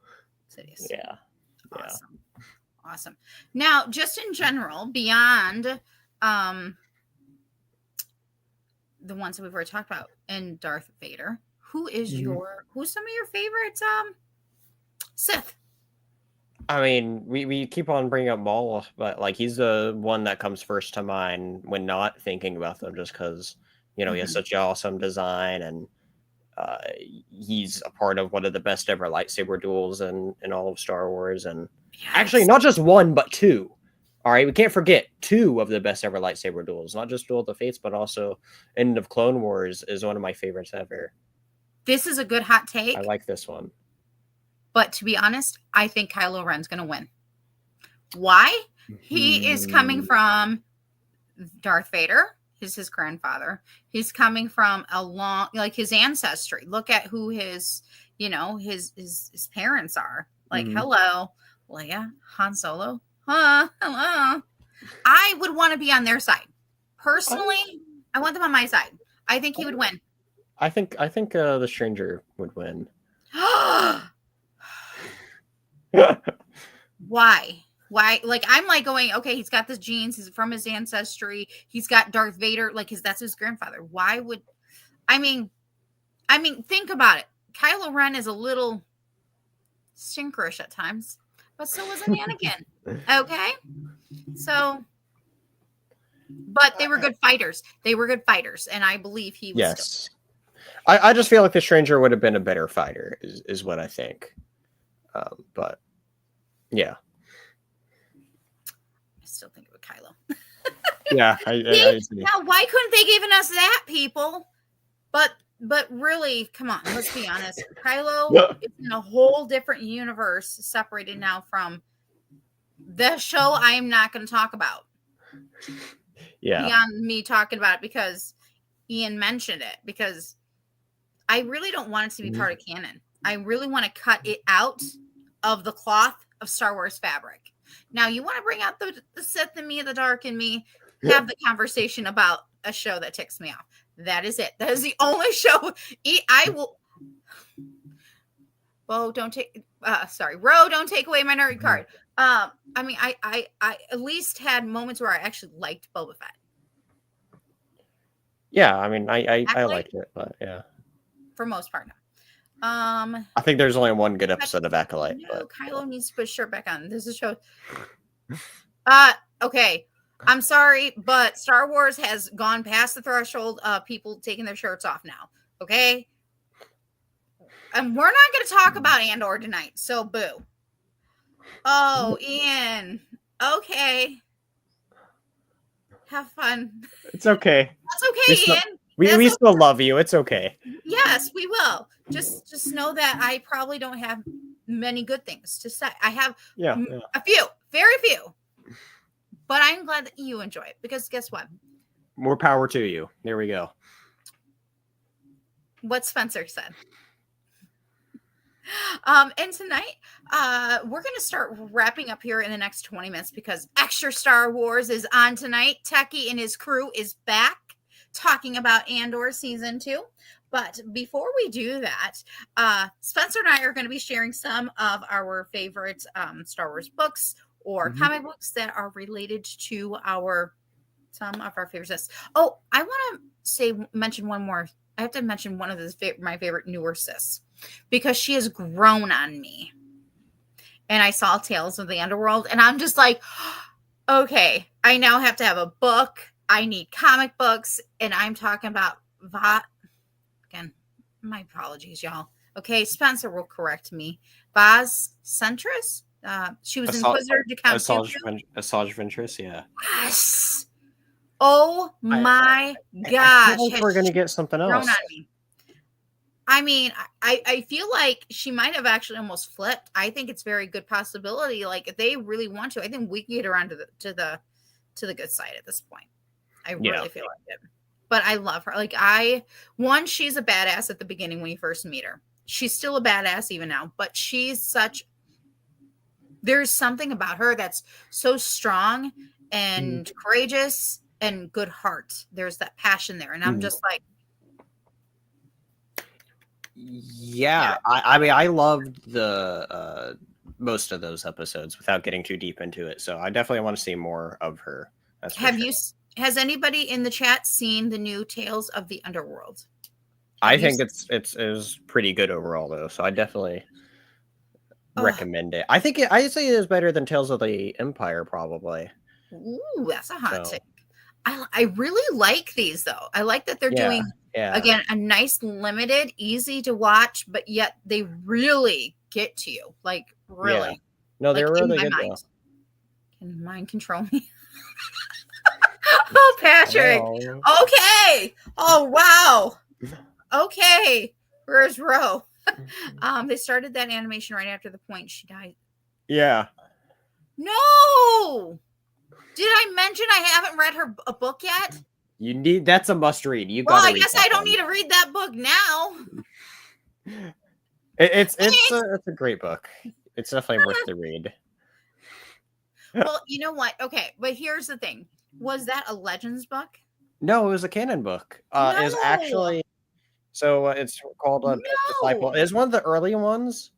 Sidious. Yeah. Awesome. Now, just in general, beyond the ones that we've already talked about and Darth Vader, who's some of your favorites Sith? I mean, we keep on bringing up Maul, but like he's the one that comes first to mind when not thinking about them, just because he has such an awesome design, and he's a part of one of the best ever lightsaber duels in all of Star Wars, and actually not just one but two. All right, we can't forget 2 of the best ever lightsaber duels, not just Duel of the Fates, but also End of Clone Wars is one of my favorites ever. This is a good hot take. I like this one. But to be honest, I think Kylo Ren's going to win. Why? He is coming from Darth Vader. He's his grandfather. He's coming from a long, like his ancestry. Look at who his parents are. Like, hello, Leia, Han Solo. Hello. I would want to be on their side. Personally, I want them on my side. I think he would win. I think the Stranger would win. Why? Like, I'm like going, okay, he's got the genes. He's from his ancestry. He's got Darth Vader. Like, that's his grandfather. Why would, I mean, think about it. Kylo Ren is a little stinkerish at times, but so was Anakin. Okay. So, but they were good fighters. And I believe he was. Yes. I just feel like the Stranger would have been a better fighter, is what I think. But yeah. I still think it was Kylo. Yeah. Now, why couldn't they given us that, people? But really, come on, let's be honest. Kylo is in a whole different universe, separated now from the show I am not going to talk about. Yeah. Beyond me talking about it because Ian mentioned it, because I really don't want it to be part of canon. I really want to cut it out of the cloth of Star Wars fabric. Now, you want to bring out the Sith in me, the dark in me, have the conversation about a show that ticks me off. That is it. That is the only show I will. Ro, don't take away my nerd card. I mean, I at least had moments where I actually liked Boba Fett. Yeah, I mean, I liked it, but yeah. For most part, no. I think there's only one good episode of Acolyte. No, but Kylo needs to put his shirt back on. This is a show. Okay. I'm sorry, but Star Wars has gone past the threshold of people taking their shirts off now. Okay. And we're not going to talk about Andor tonight. So boo. Oh, Ian. Okay. Have fun. It's okay. That's okay, Ian. We still love you. It's okay. Yes, we will. Just know that I probably don't have many good things to say. I have a few, very few. But I'm glad that you enjoy it, because guess what? More power to you. There we go. What Spencer said. And tonight, we're going to start wrapping up here in the next 20 minutes, because Extra Star Wars is on tonight. Techie and his crew is back talking about Andor Season 2. But before we do that, Spencer and I are going to be sharing some of our favorite Star Wars books or comic books that are related to some of our favorites. Oh, I want to mention one more. I have to mention one of my favorite newer sis, because she has grown on me. And I saw Tales of the Underworld, and I'm just like, okay, I now have to have a book. I need comic books, and I'm talking about again, my apologies, y'all. Okay, Spencer will correct me. Baz Centris. She was Inquisitor to Count Dooku. Asajj Ventress, yeah. Yes. Oh my gosh! I think we're gonna get something else. On me. I mean, I feel like she might have actually almost flipped. I think it's very good possibility. Like if they really want to, I think we can get around to the good side at this point. I really feel like it. But I love her. Like she's a badass at the beginning when you first meet her. She's still a badass even now, but there's something about her that's so strong and courageous and good heart. There's that passion there. And I'm just like, yeah. I mean, I loved the most of those episodes without getting too deep into it. So I definitely want to see more of her. Has anybody in the chat seen the new Tales of the Underworld? I think it's pretty good overall though. So I definitely recommend it. I'd say it is better than Tales of the Empire probably. Ooh, that's a hot take. I really like these though. I like that they're doing again a nice limited, easy to watch, but yet they really get to you. Like really. Yeah. No, they're really good though. Can mind control me? Oh, Patrick. Hello. Okay. Oh, wow. Okay. Where's Ro? They started that animation right after the point she died. Yeah. No. Did I mention I haven't read a book yet? That's a must read. I guess I don't need to read that book now. It's a great book. It's definitely worth the read. Well, you know what? Okay, but here's the thing. Was that a Legends book? No, it was a canon book. Is actually it's called Disciple. It's one of the early ones,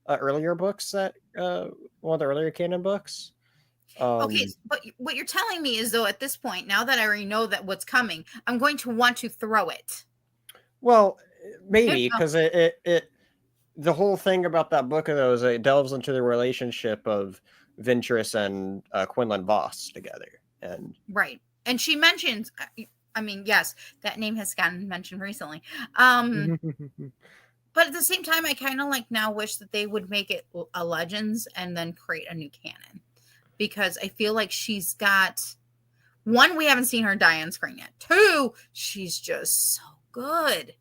earlier books that one of the earlier canon books. Okay, but what you're telling me is though at this point, now that I already know that what's coming, I'm going to want to throw it. Well, maybe because the whole thing about that book though is it delves into the relationship of Ventress and Quinlan Vos together. And right. And she mentions, I mean, yes, that name has gotten mentioned recently. But at the same time, I kind of like now wish that they would make it a Legends and then create a new canon. Because I feel like she's got, one, we haven't seen her die on screen yet. Two, she's just so good.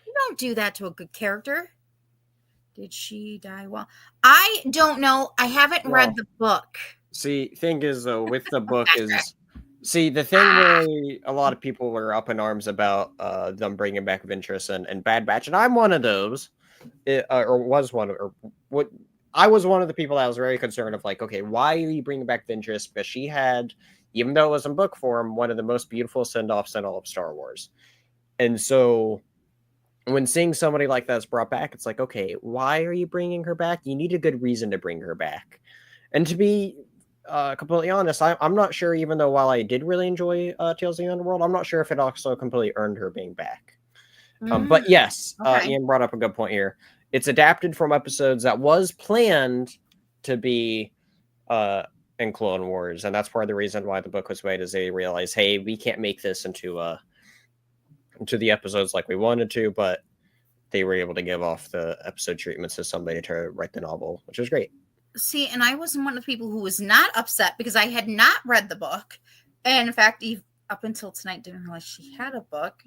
You don't do that to a good character. Did she die well? I don't know. I haven't read the book. See, thing is though, with the book is, the thing where a lot of people were up in arms about them bringing back Ventress and Bad Batch, and I'm one of those, I was one of the people that was very concerned of like, okay, why are you bringing back Ventress? Because she had, even though it was in book form, one of the most beautiful send-offs in all of Star Wars. And so when seeing somebody like that's brought back, it's like, okay, why are you bringing her back? You need a good reason to bring her back. And to be completely honest, I'm not sure, even though while I did really enjoy Tales of the Underworld, I'm not sure if it also completely earned her being back. But yes, Ian brought up a good point here. It's adapted from episodes that was planned to be in Clone Wars, and that's part of the reason why the book was made, is they realized, hey, we can't make this into the episodes like we wanted to, but they were able to give off the episode treatments to somebody to write the novel, which was great. See, and I wasn't one of the people who was not upset because I had not read the book. And in fact, up until tonight, didn't realize she had a book.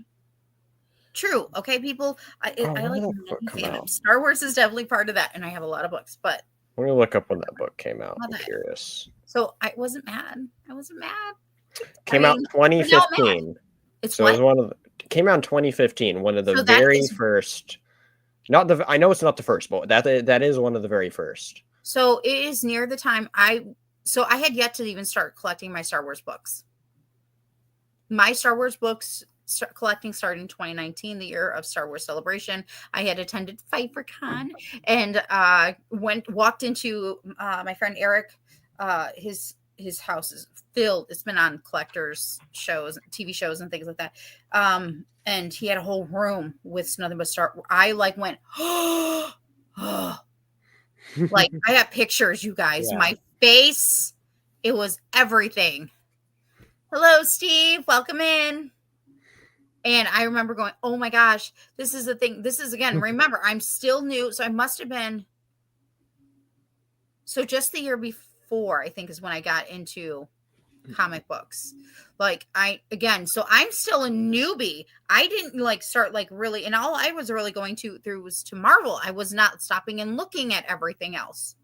True. Okay, people. I like fandoms. Star Wars is definitely part of that, and I have a lot of books, but I'm going to look up when that book came out. I'm curious. So I wasn't mad. Came out in 2015. Came out in 2015, one of the very first. I know it's not the first, but that is one of the very first. So it is near the time I had yet to even start collecting my Star Wars books. My Star Wars books collecting started in 2019, the year of Star Wars Celebration. I had attended FiberCon and walked into my friend Eric. His house is filled. It's been on collectors shows, TV shows, and things like that. And he had a whole room with nothing but Star. I went, oh. Like I have pictures, you guys. Yeah. My face, it was everything. Hello, Steve. Welcome in. And I remember going, oh my gosh, this is the thing. This is, again, remember, I'm still new. So I must have been, so just the year before, I think, is when I got into comic books. Like, so I'm still a newbie. I didn't like start like really, and all I was really going through was to Marvel. I was not stopping and looking at everything else.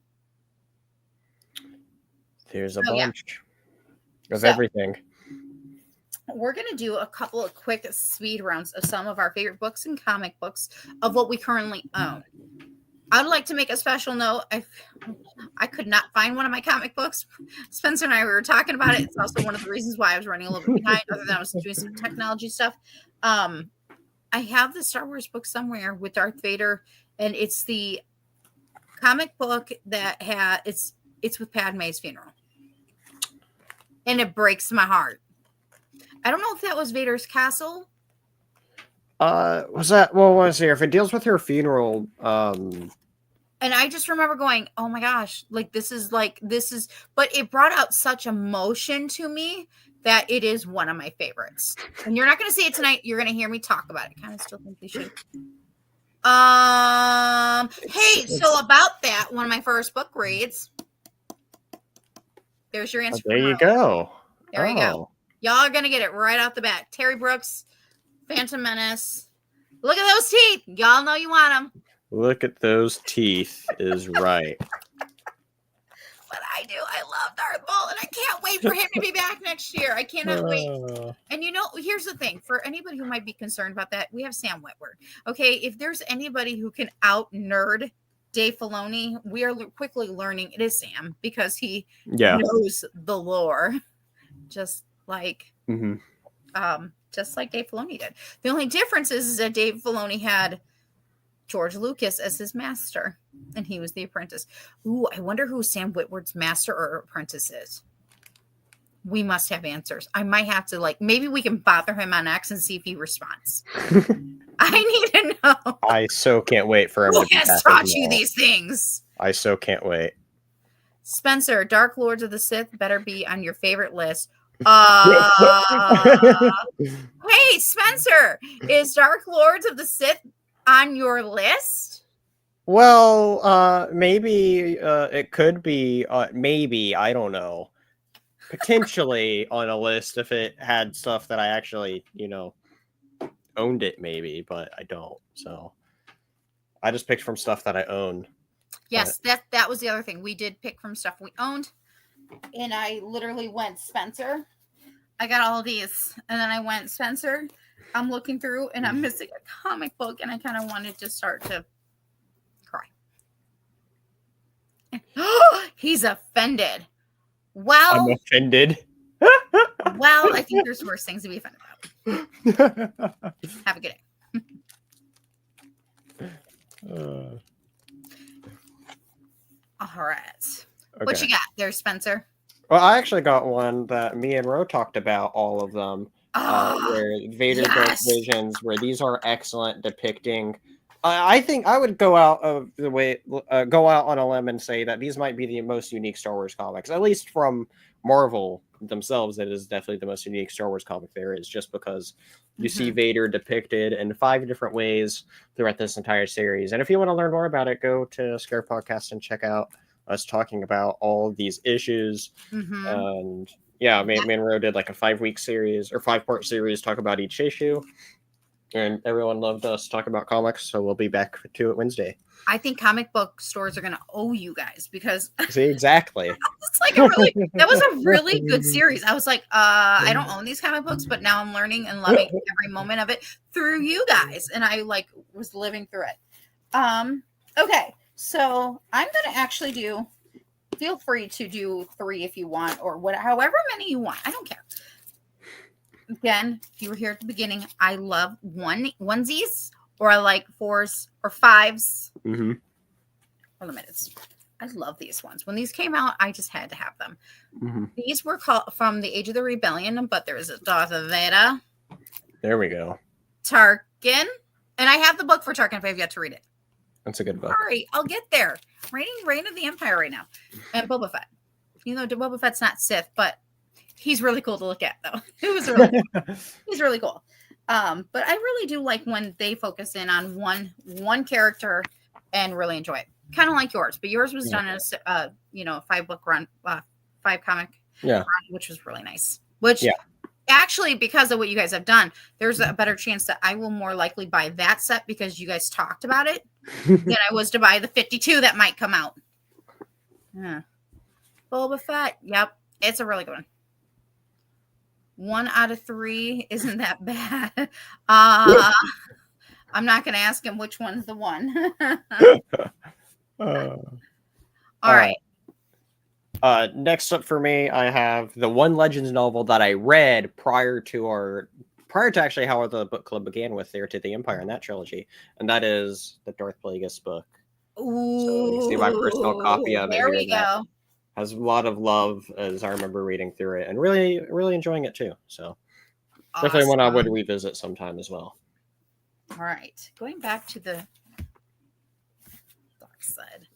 There's a bunch of everything. We're going to do a couple of quick speed rounds of some of our favorite books and comic books of what we currently own. I'd like to make a special note. I could not find one of my comic books. Spencer and I were talking about it. It's also one of the reasons why I was running a little bit behind, other than I was doing some technology stuff. I have the Star Wars book somewhere with Darth Vader, and it's the comic book that it's with Padme's funeral. And it breaks my heart. I don't know if that was Vader's castle. Was that? Well, let's see. If it deals with her funeral, and I just remember going, "Oh my gosh! This is." But it brought out such emotion to me that it is one of my favorites. And you're not going to see it tonight. You're going to hear me talk about it. Kind of still think we should. Hey, so about that, one of my first book reads. There's your answer. There you go. There you go. Y'all are going to get it right out the bat. Terry Brooks, Phantom Menace. Look at those teeth. Y'all know you want them. Look at those teeth is right. But I do. I love Darth Maul, and I can't wait for him to be back next year. I cannot wait. And here's the thing. For anybody who might be concerned about that, we have Sam Witwer. Okay, if there's anybody who can out-nerd Dave Filoni, we are quickly learning it is Sam, because he knows the lore. Just like Dave Filoni did. The only difference is that Dave Filoni had George Lucas as his master, and he was the apprentice. Ooh, I wonder who Sam Witwer's master or apprentice is. We must have answers. I might have to maybe we can bother him on X and see if he responds. I need to know. I so can't wait for him to be has taught you these things. I so can't wait. Spencer, Dark Lords of the Sith better be on your favorite list. Hey, Spencer, is Dark Lords of the Sith on your list? Well, maybe it could be. Maybe, I don't know. Potentially on a list if it had stuff that I actually, owned it, maybe, but I don't. So I just picked from stuff that I own. Yes, that was the other thing. We did pick from stuff we owned. And I literally went, Spencer, I got all of these. And then I went, Spencer, I'm looking through and I'm missing a comic book. And I kind of wanted to start to cry. He's offended. Well, I'm offended. Well, I think there's worse things to be offended about. Have a good day. All right. Okay. What you got there, Spencer? Well, I actually got one that me and Ro talked about, all of them. Where Vader does visions, where these are excellent depicting. I think I would go out on a limb and say that these might be the most unique Star Wars comics, at least from Marvel themselves. It is definitely the most unique Star Wars comic there is, just because you see Vader depicted in 5 different ways throughout this entire series. And if you want to learn more about it, go to Scare Podcast and check out us talking about all of these issues. And yeah, me and Ro did like a 5-week series or 5-part series, talk about each issue. And everyone loved us talk about comics, so we'll be back to it Wednesday. I think comic book stores are going to owe you guys, because see, exactly. That was a really good series. I was like, I don't own these comic books, but now I'm learning and loving every moment of it through you guys, and I was living through it. Okay, so I'm going to actually feel free to do 3 if you want, or however many you want. I don't care. Again, if you were here at the beginning, I love onesies, or I like 4s or 5s or limiteds. I love these ones. When these came out, I just had to have them. These were called from the Age of the Rebellion, but there's a Darth Vader. There we go. Tarkin, and I have the book for Tarkin if I've yet to read it. That's a good book. Sorry, I'll get there. Reign of the Empire right now, and Boba Fett. Boba Fett's not Sith, but he's really cool to look at, though. He's really cool. But I really do like when they focus in on one character and really enjoy it. Kind of like yours, but yours was done as a 5-book run, 5-comic run, which was really nice. Which actually, because of what you guys have done, there's a better chance that I will more likely buy that set because you guys talked about it than I was to buy the 52 that might come out. Yeah. Boba Fett. Yep. It's a really good one. 1 out of 3 isn't that bad. I'm not going to ask him which one's the one. All right. Next up for me, I have the one Legends novel that I read prior to actually how the book club began with Heir to the Empire and that trilogy, and that is the Darth Plagueis book. Ooh, so you see my personal copy of it. There we go. Has a lot of love as I remember reading through it and really, really enjoying it too. So definitely one I would revisit sometime as well. All right, going back to the dark side.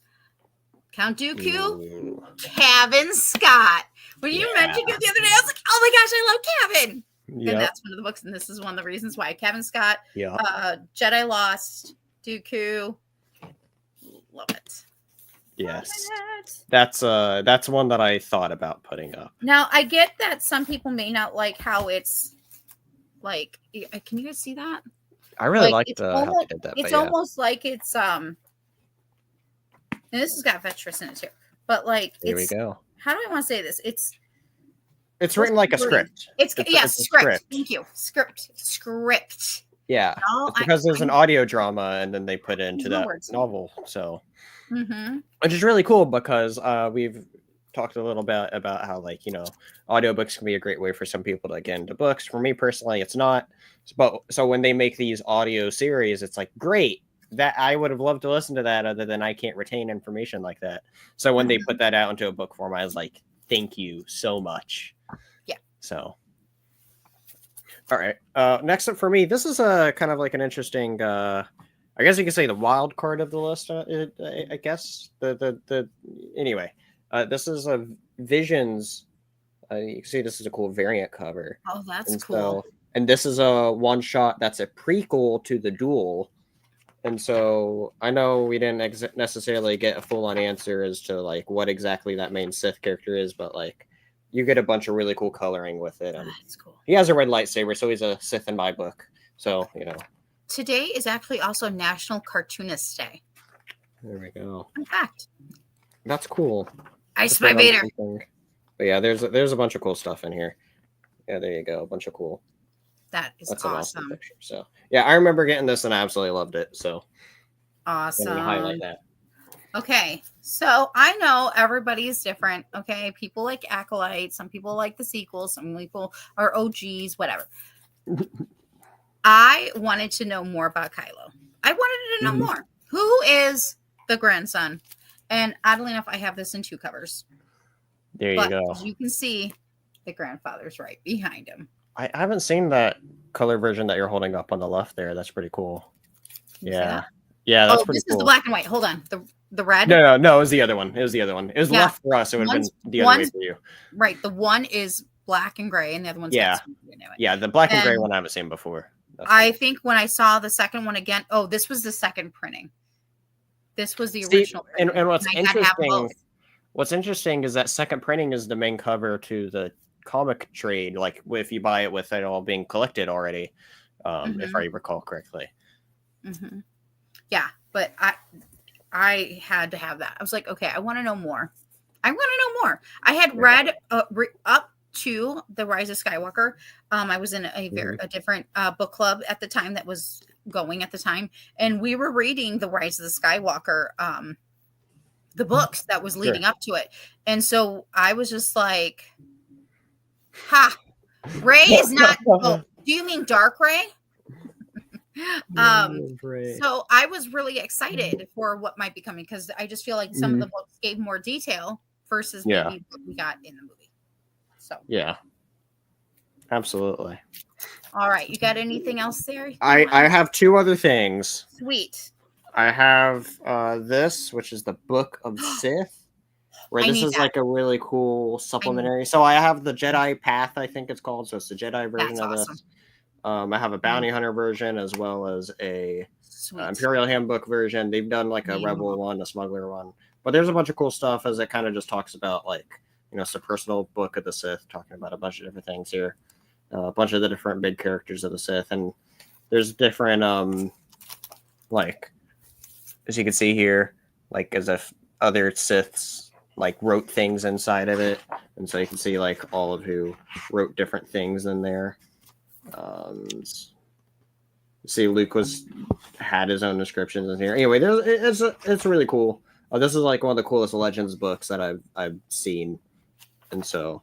Count Dooku, Kevin Scott. When you mentioned it the other day, I was like, oh my gosh, I love Kevin. Yep. And that's one of the books, and this is one of the reasons why. Kevin Scott, Jedi Lost, Dooku. Love it. Yes. That's one that I thought about putting up. Now, I get that some people may not like how it's like, can you guys see that? I really like how they did that. It's almost like it's and this has got Vetris in it too. But like here we go. How do I want to say this? It's written like a script. It's script. Thank you. Script. Yeah. It's because there's an audio drama and then they put it into that novel. So which is really cool because we've talked a little bit about how audiobooks can be a great way for some people to get into books. For me personally, it's not. But so when they make these audio series, it's like great. That I would have loved to listen to that, other than I can't retain information like that. So when they put that out into a book form, I was like, thank you so much. Yeah. So all right. Next up for me, this is a kind of like an interesting I guess you could say the wild card of the list. I guess anyway. This is a Visions. You can see this is a cool variant cover. Oh, that's cool. And this is a one shot that's a prequel to the Duel. And so I know we didn't necessarily get a full on answer as to like what exactly that main Sith character is, but like you get a bunch of really cool coloring with it. That's cool. He has a red lightsaber, so he's a Sith in my book. So today is actually also National Cartoonist Day. There we go. In fact, that's cool. I Spy Vader. But yeah, there's a bunch of cool stuff in here. Yeah, there you go. A bunch of cool. That's awesome. Picture. So yeah, I remember getting this and I absolutely loved it. So awesome. I'm gonna highlight that. Okay, so I know everybody is different. Okay, people like Acolyte, some people like the sequels, some people are OGs, whatever. I wanted to know more about Kylo. I wanted to know more. Who is the grandson? And oddly enough, I have this in 2 covers. There you go. As you can see, the grandfather's right behind him. I haven't seen that color version that you're holding up on the left there. That's pretty cool. Yeah, that's pretty cool. This is the black and white. Hold on, the red. No, it was the other one. It was the other one. It was left for us. It would have been the other way for you. Right. The one is black and gray, and the other one's the black and gray one I haven't seen before. I think when I saw the second one again, this was the second printing. This was the original printing. And what's interesting is that second printing is the main cover to the comic trade, like if you buy it with it all being collected already, if I recall correctly. Yeah, but I had to have that. I was like, okay, I want to know more. I had read up to The Rise of Skywalker. I was in a different book club at the time that was going at the time, and we were reading The Rise of the Skywalker, the books that was leading up to it. And so I was just like, Rey is not. Oh, do you mean Dark Rey? So I was really excited for what might be coming because I just feel like some of the books gave more detail versus maybe what we got in the movie. So absolutely. All right, you got anything else there? I have 2 other things. Sweet. I have this, which is the Book of Sith. Where this is like a really cool supplementary. So I have the Jedi Path, I think it's called. So it's the Jedi version of this. I have a bounty hunter version as well as a Sweet. Imperial Handbook version. They've done like a rebel one, a smuggler one, but there's a bunch of cool stuff as it kind of just talks about like, it's a personal book of the Sith, talking about a bunch of different things here, a bunch of the different big characters of the Sith, and there's different like, as you can see here, like as if other Siths like wrote things inside of it, and so you can see like all of who wrote different things in there. See, Luke had his own descriptions in here. Anyway, it's really cool. This is like one of the coolest Legends books that I've seen, and so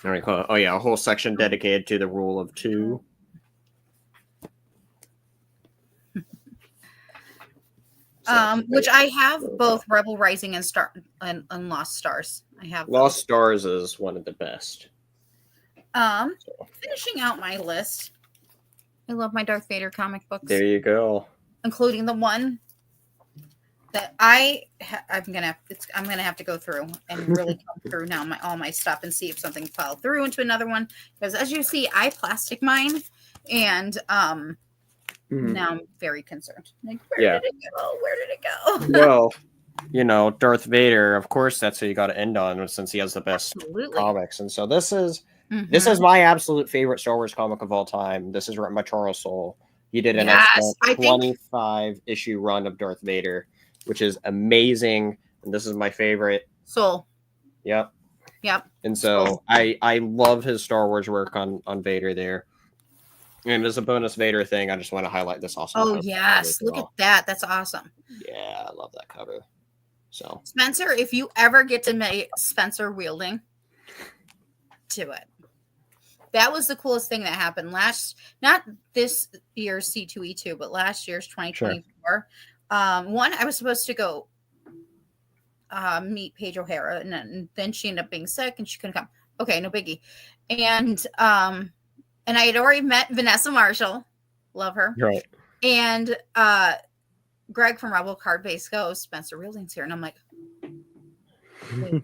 a whole section dedicated to the rule of 2. Which I have both Rebel Rising and Lost Stars. I have Lost Stars is one of the best. Finishing out my list. I love my Darth Vader comic books. There you go. Including the one that I'm gonna have to go through and really come through now all my stuff and see if something fell through into another one, because as you see, I plastic mine, and now I'm very concerned. Like, where did it go? Well, Darth Vader, of course, that's who you got to end on, since he has the best comics, and so this is my absolute favorite Star Wars comic of all time. This is written by Charles Soule. He did an excellent 25-issue run of Darth Vader, which is amazing, and this is my favorite. Soule. Yep. And so Soule. I love his Star Wars work on Vader there. And as a bonus Vader thing, I just want to highlight this awesome. Oh, yes. Look at that. That's awesome. Yeah, I love that cover. So, Spencer, if you ever get to meet Spencer Wielding, do it. That was the coolest thing that happened not this year's C2E2, but last year's 2024. Sure. One, I was supposed to go meet Paige O'Hara, and then she ended up being sick and she couldn't come. Okay, no biggie. And I had already met Vanessa Marshall. Love her. Right. And Greg from Rebel Card Base goes, Spencer Wielding's here. And I'm like, wait,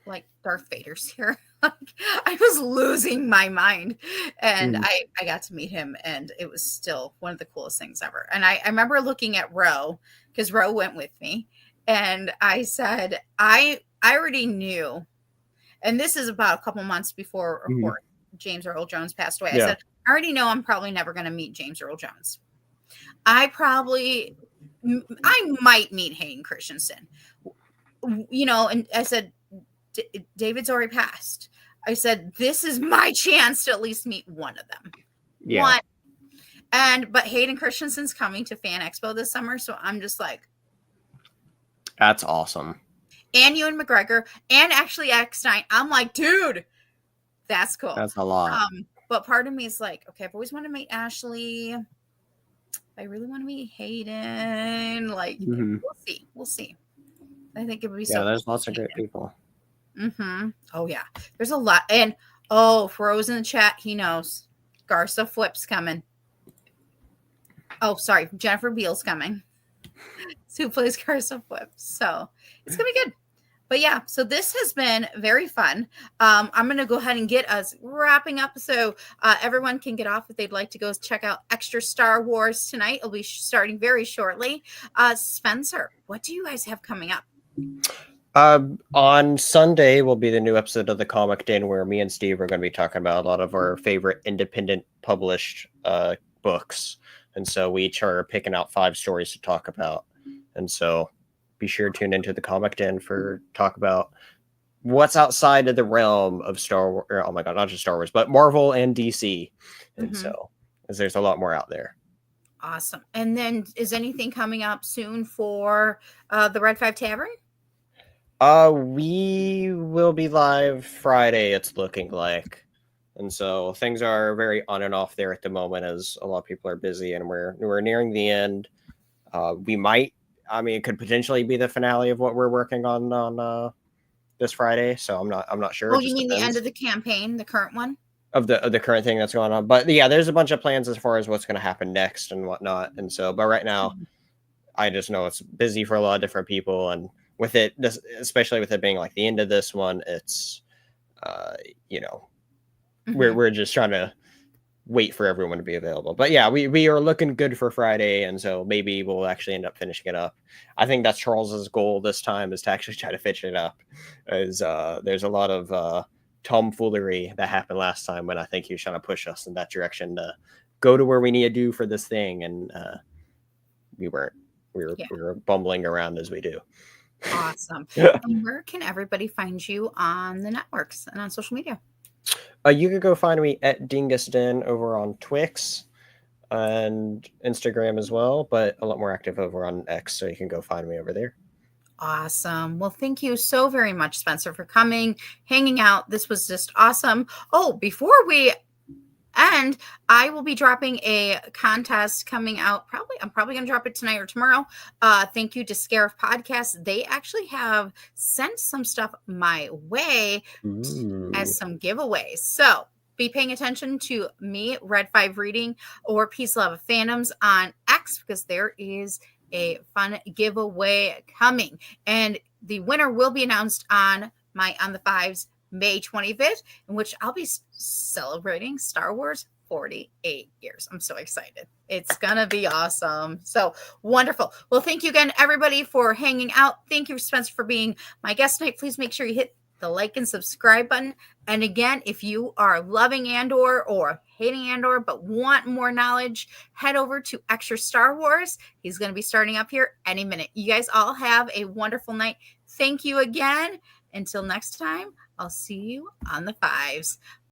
like Darth Vader's here. I was losing my mind. And I got to meet him, and it was still one of the coolest things ever. And I remember looking at Ro, because Ro went with me. And I said, I already knew. And this is about a couple months before James Earl Jones passed away. I said, I already know I'm probably never going to meet James Earl Jones. I might meet Hayden Christensen, and I said, David's already passed. I said, this is my chance to at least meet one of them. Yeah. But Hayden Christensen's coming to Fan Expo this summer. So I'm just like, that's awesome. And Ewan McGregor and actually Eckstein. I'm like, dude, that's cool. That's a lot. But part of me is like, okay, I've always wanted to meet Ashley. I really want to meet Hayden. Like, we'll see. I think it would be so. Yeah, there's lots of great people. Oh yeah, there's a lot. And Rose in the chat, he knows. Garza Flip's coming. Oh, sorry, Jennifer Beals coming. Who plays Garza Flip? So it's gonna be good. But yeah, so this has been very fun. I'm going to go ahead and get us wrapping up. So everyone can get off if they'd like to go check out Extra Star Wars tonight. It'll be starting very shortly. Spencer, what do you guys have coming up? On Sunday will be the new episode of the Comic Den, where me and Steve are going to be talking about a lot of our favorite independent published books. And so we each are picking out 5 stories to talk about. And so be sure to tune into the Comic Den for talk about what's outside of the realm of Star Wars. Oh my God, not just Star Wars, but Marvel and DC. And so, as there's a lot more out there. Awesome. And then is anything coming up soon for the Red 5 Tavern? We will be live Friday, it's looking like. And so things are very on and off there at the moment, as a lot of people are busy, and we're nearing the end. It could potentially be the finale of what we're working on this Friday. So I'm not sure. Oh, you mean the end of the campaign, the current one? Of the current thing that's going on. But yeah, there's a bunch of plans as far as what's going to happen next and whatnot. And so, but right now, I just know it's busy for a lot of different people, and with it, especially with it being like the end of this one, it's we're just trying to wait for everyone to be available. But yeah, we are looking good for Friday, and so maybe we'll actually end up finishing it up. I think that's Charles's goal this time, is to actually try to finish it up. As there's a lot of tomfoolery that happened last time when I think he was trying to push us in that direction to go to where we need to do for this thing, and we weren't. We were bumbling around as we do. Awesome. And where can everybody find you on the networks and on social media? You can go find me at Dingus Den over on Twix and Instagram as well, but a lot more active over on X, so you can go find me over there. Awesome. Well, thank you so very much, Spencer, for coming, hanging out. This was just awesome. Oh, before we end, I will be dropping a contest coming out. I'm probably going to drop it tonight or tomorrow. Thank you to Scarif Podcast. They actually have sent some stuff my way as some giveaways. So be paying attention to me, Red 5 Reading, or Peace Love Phantoms on X, because there is a fun giveaway coming. And the winner will be announced on the Fives May 25th, in which I'll be celebrating Star Wars 48 years. I'm so excited. It's gonna be awesome. So wonderful. Well, thank you again, everybody, for hanging out. Thank you, Spencer, for being my guest tonight. Please make sure you hit the like and subscribe button. And again, if you are loving Andor or hating Andor but want more knowledge, head over to Extra Star Wars. He's going to be starting up here any minute. You guys all have a wonderful night. Thank you again. Until next time, I'll see you on the Fives.